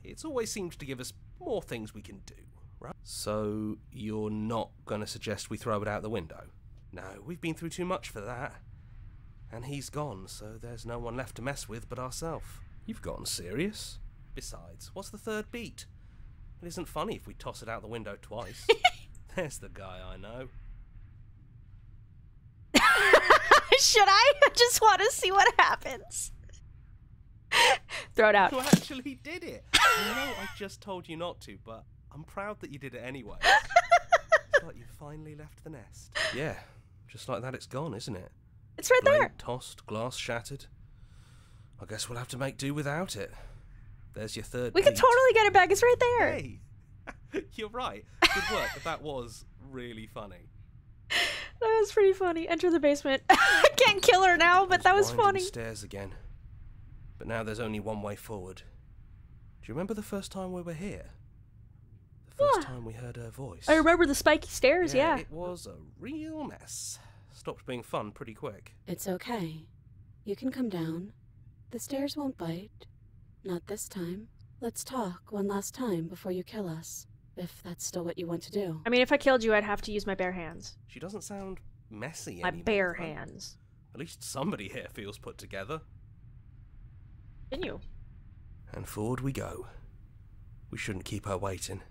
Speaker 7: It's always seemed to give us more things we can do, right? So you're not going to suggest we throw it out the window? No, we've been through too much for that. And he's gone, so there's no one left to mess with but ourselves. You've gotten serious. Besides, what's the third beat? It isn't funny if we toss it out the window twice. There's the guy I know.
Speaker 1: Should I? I just want to see what happens. Throw it out.
Speaker 7: You actually did it. I know I just told you not to, but I'm proud that you did it anyway. It's like you finally left the nest. Yeah, just like that it's gone, isn't it?
Speaker 1: It's right
Speaker 7: Blade
Speaker 1: there.
Speaker 7: Tossed, glass shattered. I guess we'll have to make do without it. There's your third
Speaker 1: We can
Speaker 7: beat.
Speaker 1: totally get it back. It's right there.
Speaker 7: Hey, you're right. Good work. That was really funny.
Speaker 1: That was pretty funny. Enter the basement. I can't kill her now, but that was
Speaker 7: Winding
Speaker 1: funny.
Speaker 7: Stairs again. But now there's only one way forward. Do you remember the first time we were here? The first time we heard her voice.
Speaker 1: I remember the spiky stairs, yeah.
Speaker 7: It was a real mess. Stopped being fun pretty quick.
Speaker 2: It's okay. You can come down. The stairs won't bite. Not this time. Let's talk one last time before you kill us, if that's still what you want to do.
Speaker 1: I mean, if I killed you, I'd have to use my bare hands.
Speaker 3: She doesn't sound messy
Speaker 1: My
Speaker 3: anymore,
Speaker 1: bare
Speaker 3: though.
Speaker 1: hands.
Speaker 3: At least somebody here feels put together.
Speaker 1: Continue.
Speaker 3: And forward we go. We shouldn't keep her waiting.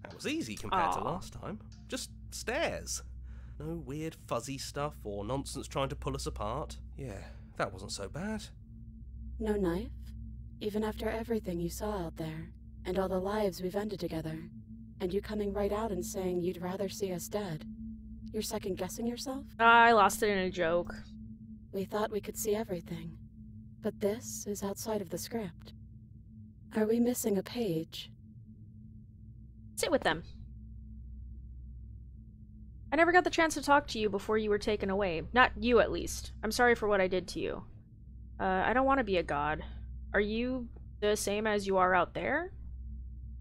Speaker 3: That was easy compared to last time. Just stairs. No weird fuzzy stuff or nonsense trying to pull us apart. Yeah, that wasn't so bad.
Speaker 2: No knife? Even after everything you saw out there, and all the lives we've ended together, and you coming right out and saying you'd rather see us dead. You're second-guessing yourself?
Speaker 1: I lost it in a joke.
Speaker 2: We thought we could see everything, but this is outside of the script. Are we missing a page?
Speaker 1: Sit with them. I never got the chance to talk to you before you were taken away. Not you, at least. I'm sorry for what I did to you. I don't want to be a god. Are you the same as you are out there?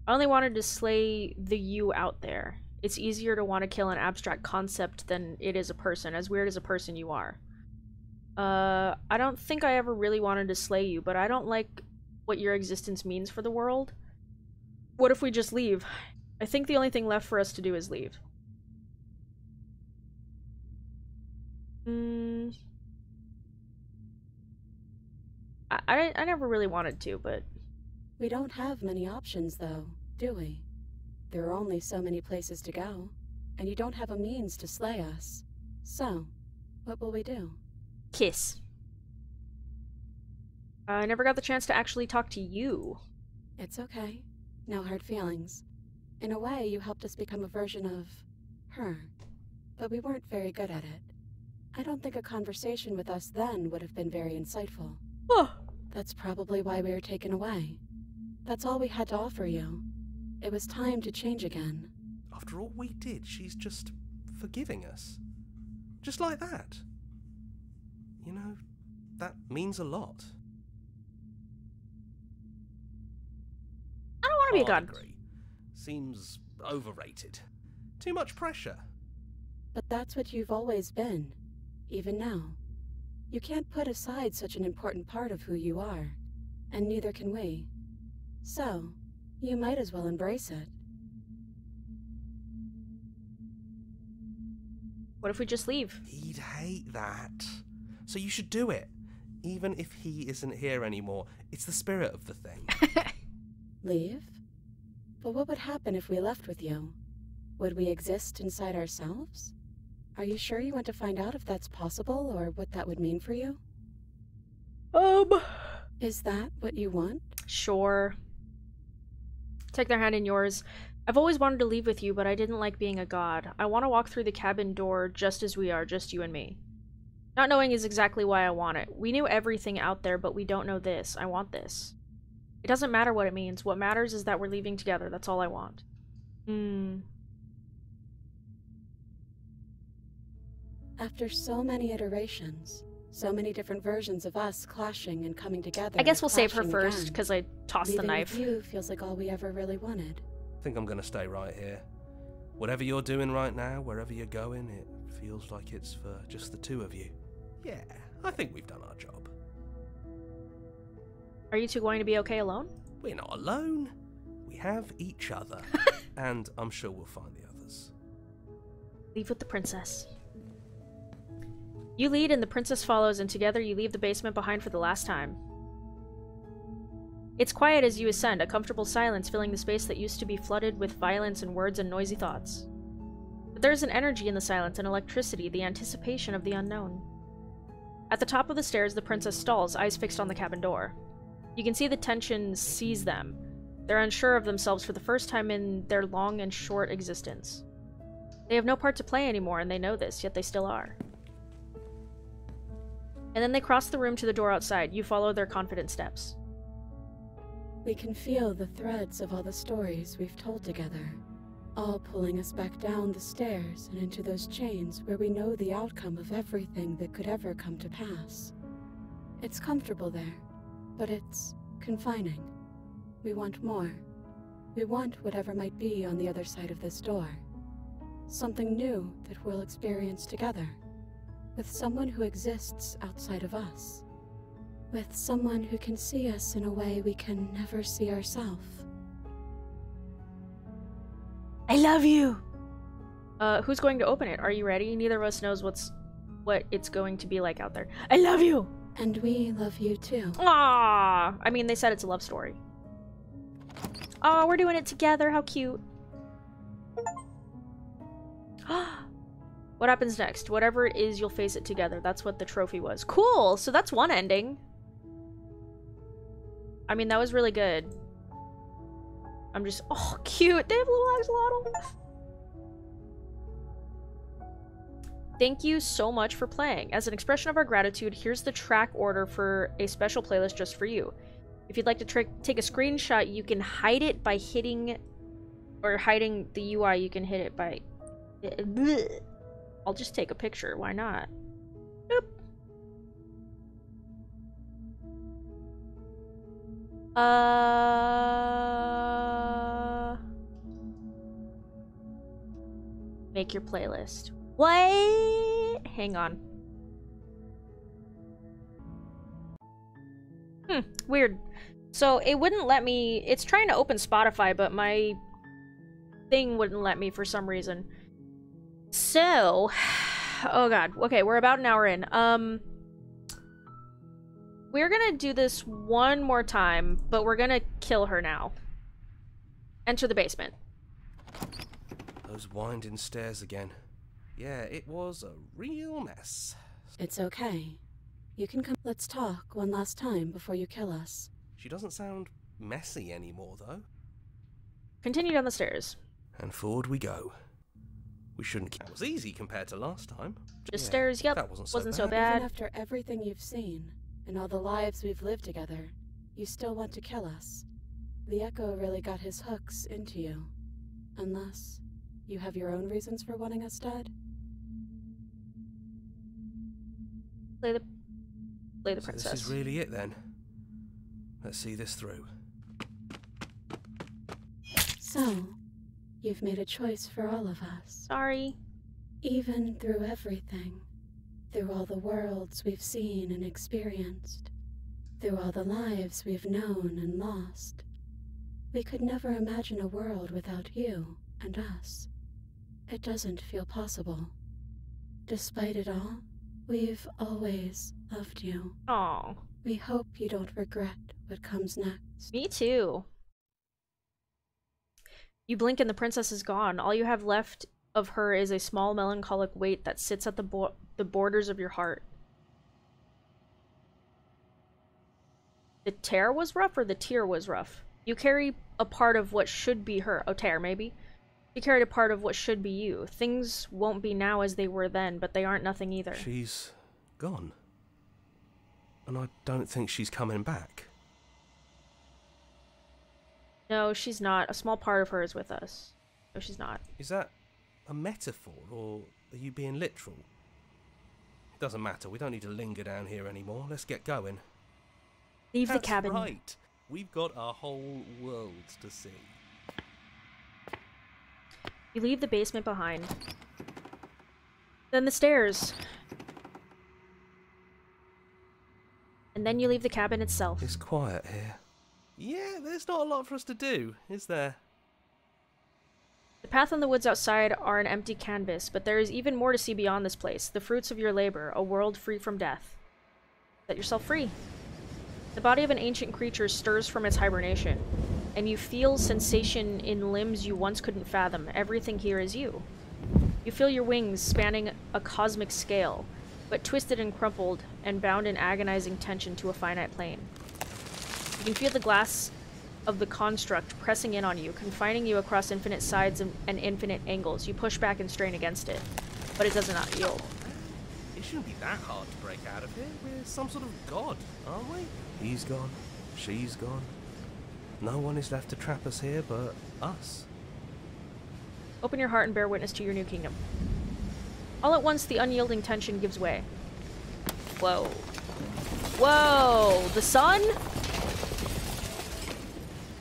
Speaker 1: I only wanted to slay the you out there. It's easier to want to kill an abstract concept than it is a person, as weird as a person you are. I don't think I ever really wanted to slay you, but I don't like what your existence means for the world. What if we just leave? I think the only thing left for us to do is leave. I never really wanted to, but...
Speaker 2: We don't have many options, though, do we? There are only so many places to go, and you don't have a means to slay us. So, what will we do?
Speaker 1: Kiss. I never got the chance to actually talk to you.
Speaker 2: It's okay. No hard feelings. In a way, you helped us become a version of her, but we weren't very good at it. I don't think a conversation with us then would have been very insightful.
Speaker 1: Oh.
Speaker 2: That's probably why we were taken away. That's all we had to offer you. It was time to change again.
Speaker 3: After all we did, she's just forgiving us. Just like that. You know, that means a lot.
Speaker 1: I don't want to be a god.
Speaker 3: Agree. Seems overrated. Too much pressure.
Speaker 2: But that's what you've always been, even now. You can't put aside such an important part of who you are, and neither can we. So, you might as well embrace it.
Speaker 1: What if we just leave?
Speaker 3: He'd hate that. So you should do it. Even if he isn't here anymore, it's the spirit of the thing.
Speaker 2: Leave? But what would happen if we left with you? Would we exist inside ourselves? Are you sure you want to find out if that's possible, or what that would mean for you? Is that what you want?
Speaker 1: Sure. Take their hand in yours. I've always wanted to leave with you, but I didn't like being a god. I want to walk through the cabin door just as we are, just you and me. Not knowing is exactly why I want it. We knew everything out there, but we don't know this. I want this. It doesn't matter what it means. What matters is that we're leaving together. That's all I want.
Speaker 2: After so many iterations, so many different versions of us clashing and coming together.
Speaker 1: I guess we'll save her
Speaker 2: clashing
Speaker 1: first,
Speaker 2: again,
Speaker 1: because I tossed the
Speaker 2: leaving
Speaker 1: knife.
Speaker 2: with you feels like all we ever really wanted.
Speaker 3: I think I'm gonna stay right here. Whatever you're doing right now, wherever you're going, it feels like it's for just the two of you. Yeah, I think we've done our job.
Speaker 1: Are you two going to be okay alone?
Speaker 3: We're not alone. We have each other. And I'm sure we'll find the others.
Speaker 1: Leave with the princess. You lead and the princess follows, and together you leave the basement behind for the last time. It's quiet as you ascend, a comfortable silence filling the space that used to be flooded with violence and words and noisy thoughts. But there's an energy in the silence, an electricity, the anticipation of the unknown. At the top of the stairs, the princess stalls, eyes fixed on the cabin door. You can see the tension seize them. They're unsure of themselves for the first time in their long and short existence. They have no part to play anymore, and they know this, yet they still are. And then they cross the room to the door outside. You follow their confident steps.
Speaker 2: We can feel the threads of all the stories we've told together, all pulling us back down the stairs and into those chains where we know the outcome of everything that could ever come to pass. It's comfortable there, but it's confining. We want more. We want whatever might be on the other side of this door. Something new that we'll experience together, with someone who exists outside of us. with someone who can see us in a way we can never see ourselves.
Speaker 1: I love you! Who's going to open it? Are you ready? Neither of us knows what it's going to be like out there. I love you!
Speaker 2: And we love you too.
Speaker 1: Ah, I mean, they said it's a love story. Oh, we're doing it together. How cute. What happens next? Whatever it is, you'll face it together. That's what the trophy was. Cool! So that's one ending. I mean, that was really good. I'm just... Oh, cute! They have little axolotl! Thank you so much for playing. As an expression of our gratitude, here's the track order for a special playlist just for you. If you'd like to take a screenshot, you can hide it by hitting... Or hiding the UI, you can hit it by... I'll just take a picture. Why not? Boop. Make your playlist. What? Hang on. Weird. So it wouldn't let me... It's trying to open Spotify, but my thing wouldn't let me for some reason. So... Oh god. Okay, we're about an hour in. We're gonna do this one more time, but we're gonna kill her now. Enter the basement.
Speaker 8: Those winding stairs again. Yeah, it was a real mess.
Speaker 2: It's okay. You can come. Let's talk one last time before you kill us.
Speaker 8: She doesn't sound messy anymore, though.
Speaker 1: Continue down the stairs.
Speaker 8: And forward we go. We shouldn't keep... That was easy compared to last time.
Speaker 1: Just stairs, yep.
Speaker 8: That wasn't
Speaker 1: so bad.
Speaker 2: Even after everything you've seen, and all the lives we've lived together, you still want to kill us. The Echo really got his hooks into you. Unless you have your own reasons for wanting us dead.
Speaker 1: Play the princess.
Speaker 8: This is really it then. Let's see this through.
Speaker 2: So, you've made a choice for all of us.
Speaker 1: Sorry.
Speaker 2: Even through everything. Through all the worlds we've seen and experienced. Through all the lives we've known and lost. We could never imagine a world without you and us. It doesn't feel possible. Despite it all, we've always loved you.
Speaker 1: Aww.
Speaker 2: We hope you don't regret what comes next.
Speaker 1: Me too. You blink and the princess is gone. All you have left of her is a small melancholic weight that sits at the borders of your heart. The tear was rough or the tear was rough? You carry a part of what should be her. Oh, tear, maybe? You carried a part of what should be you. Things won't be now as they were then, but they aren't nothing either.
Speaker 8: She's gone. And I don't think she's coming back.
Speaker 1: No, she's not. A small part of her is with us. No, she's not.
Speaker 8: Is that a metaphor, or are you being literal? It doesn't matter. We don't need to linger down here anymore. Let's get going.
Speaker 1: Leave the cabin.
Speaker 4: That's right. We've got our whole world to see.
Speaker 1: You leave the basement behind. Then the stairs. And then you leave the cabin itself.
Speaker 8: It's quiet here.
Speaker 4: Yeah, there's not a lot for us to do, is there?
Speaker 1: The path and the woods outside are an empty canvas, but there is even more to see beyond this place. The fruits of your labor, a world free from death. Set yourself free. The body of an ancient creature stirs from its hibernation, and you feel sensation in limbs you once couldn't fathom. Everything here is you. You feel your wings spanning a cosmic scale, but twisted and crumpled and bound in agonizing tension to a finite plane. You can feel the glass of the construct pressing in on you, confining you across infinite sides and infinite angles. You push back and strain against it, but it does not yield.
Speaker 4: It shouldn't be that hard to break out of here. We're some sort of god, aren't we?
Speaker 8: He's gone. She's gone. No one is left to trap us here but us.
Speaker 1: Open your heart and bear witness to your new kingdom. All at once, the unyielding tension gives way. Whoa. Whoa! The sun?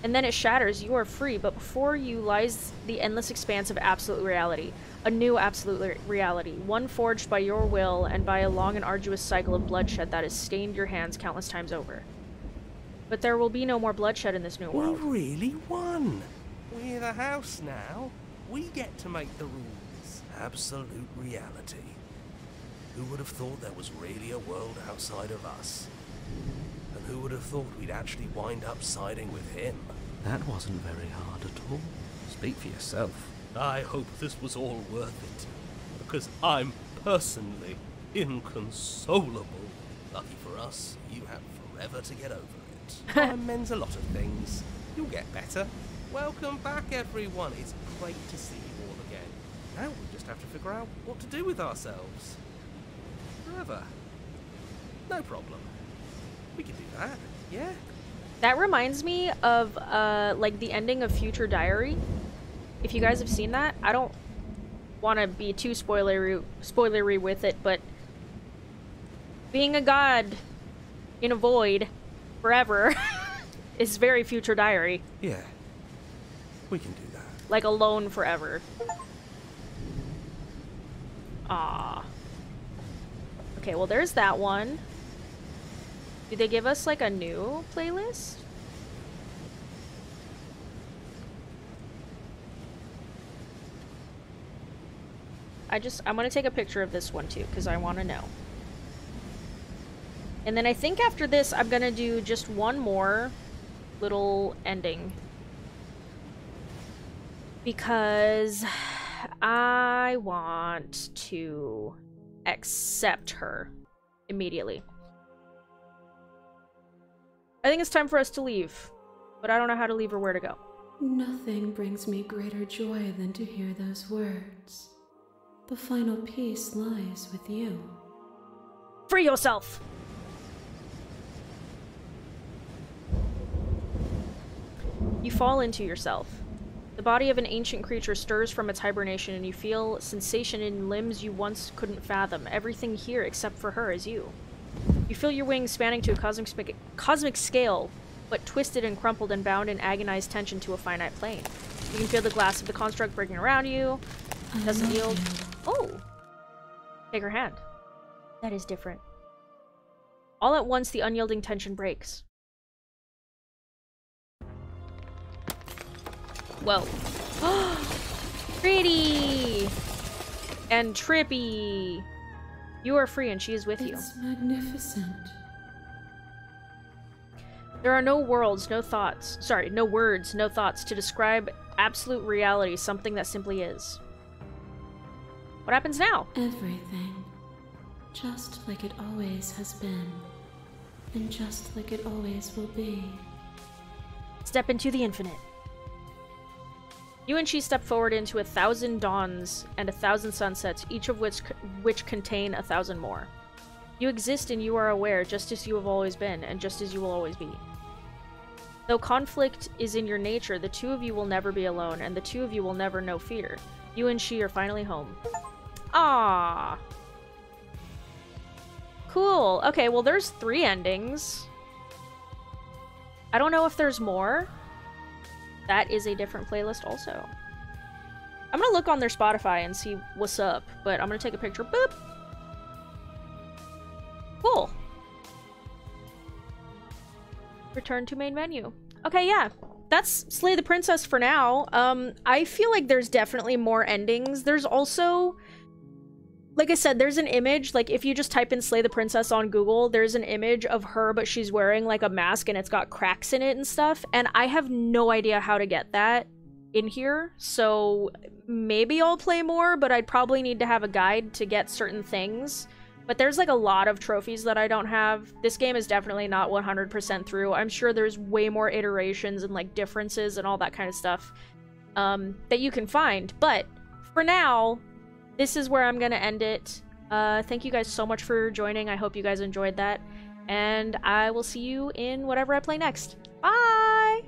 Speaker 1: And then it shatters. You are free, but before you lies the endless expanse of absolute reality. A new absolute reality, one forged by your will and by a long and arduous cycle of bloodshed that has stained your hands countless times over. But there will be no more bloodshed in this new world.
Speaker 8: We really won. We're the house now. We get to make the rules. Absolute reality. Who would have thought there was really a world outside of us? And who would have thought we'd actually wind up siding with him?
Speaker 7: That wasn't very hard at all. Speak for yourself.
Speaker 8: I hope this was all worth it, because I'm personally inconsolable. Lucky for us, you have forever to get over it. Time mends a lot of things. You'll get better. Welcome back, everyone. It's great to see you all again. Now we just have to figure out what to do with ourselves. Forever. No problem. We can do that, yeah?
Speaker 1: That reminds me of, like, the ending of Future Diary. If you guys have seen that, I don't want to be too spoilery with it, but being a god in a void forever is very Future Diary.
Speaker 8: Yeah. We can do that.
Speaker 1: Like, alone forever. Ah. Okay, well, there's that one. Do they give us, like, a new playlist? I'm gonna take a picture of this one, too, because I want to know. And then I think after this, I'm gonna do just one more little ending. Because I want to accept her immediately. I think it's time for us to leave, but I don't know how to leave or where to go.
Speaker 2: Nothing brings me greater joy than to hear those words. The final piece lies with you.
Speaker 1: Free yourself! You fall into yourself. The body of an ancient creature stirs from its hibernation and you feel sensation in limbs you once couldn't fathom. Everything here except for her is you. You feel your wings spanning to a cosmic scale, but twisted and crumpled and bound in agonized tension to a finite plane. You can feel the glass of the construct breaking around you. It doesn't yield. Oh! Take her hand. That is different. All at once, the unyielding tension breaks. Whoa. Pretty! And trippy! You are free and she is with you.
Speaker 2: It's magnificent.
Speaker 1: There are no worlds, no thoughts. Sorry, no words, no thoughts to describe absolute reality, something that simply is. What happens now?
Speaker 2: Everything. Just like it always has been. And just like it always will be.
Speaker 1: Step into the infinite. You and she step forward into 1,000 dawns and 1,000 sunsets, each of which contain 1,000 more. You exist and you are aware, just as you have always been, and just as you will always be. Though conflict is in your nature, the two of you will never be alone, and the two of you will never know fear. You and she are finally home. Ah. Cool. Okay, well there's 3 endings. I don't know if there's more. That is a different playlist also. I'm gonna look on their Spotify and see what's up, but I'm gonna take a picture. Boop! Cool. Return to main menu. Okay, yeah. That's Slay the Princess for now. I feel like there's definitely more endings. There's also... Like I said, there's an image, like if you just type in Slay the Princess on Google, there's an image of her, but she's wearing like a mask and it's got cracks in it and stuff. And I have no idea how to get that in here. So maybe I'll play more, but I'd probably need to have a guide to get certain things. But there's like a lot of trophies that I don't have. This game is definitely not 100% through. I'm sure there's way more iterations and like differences and all that kind of stuff that you can find. But for now... this is where I'm gonna end it. Thank you guys so much for joining. I hope you guys enjoyed that. And I will see you in whatever I play next. Bye!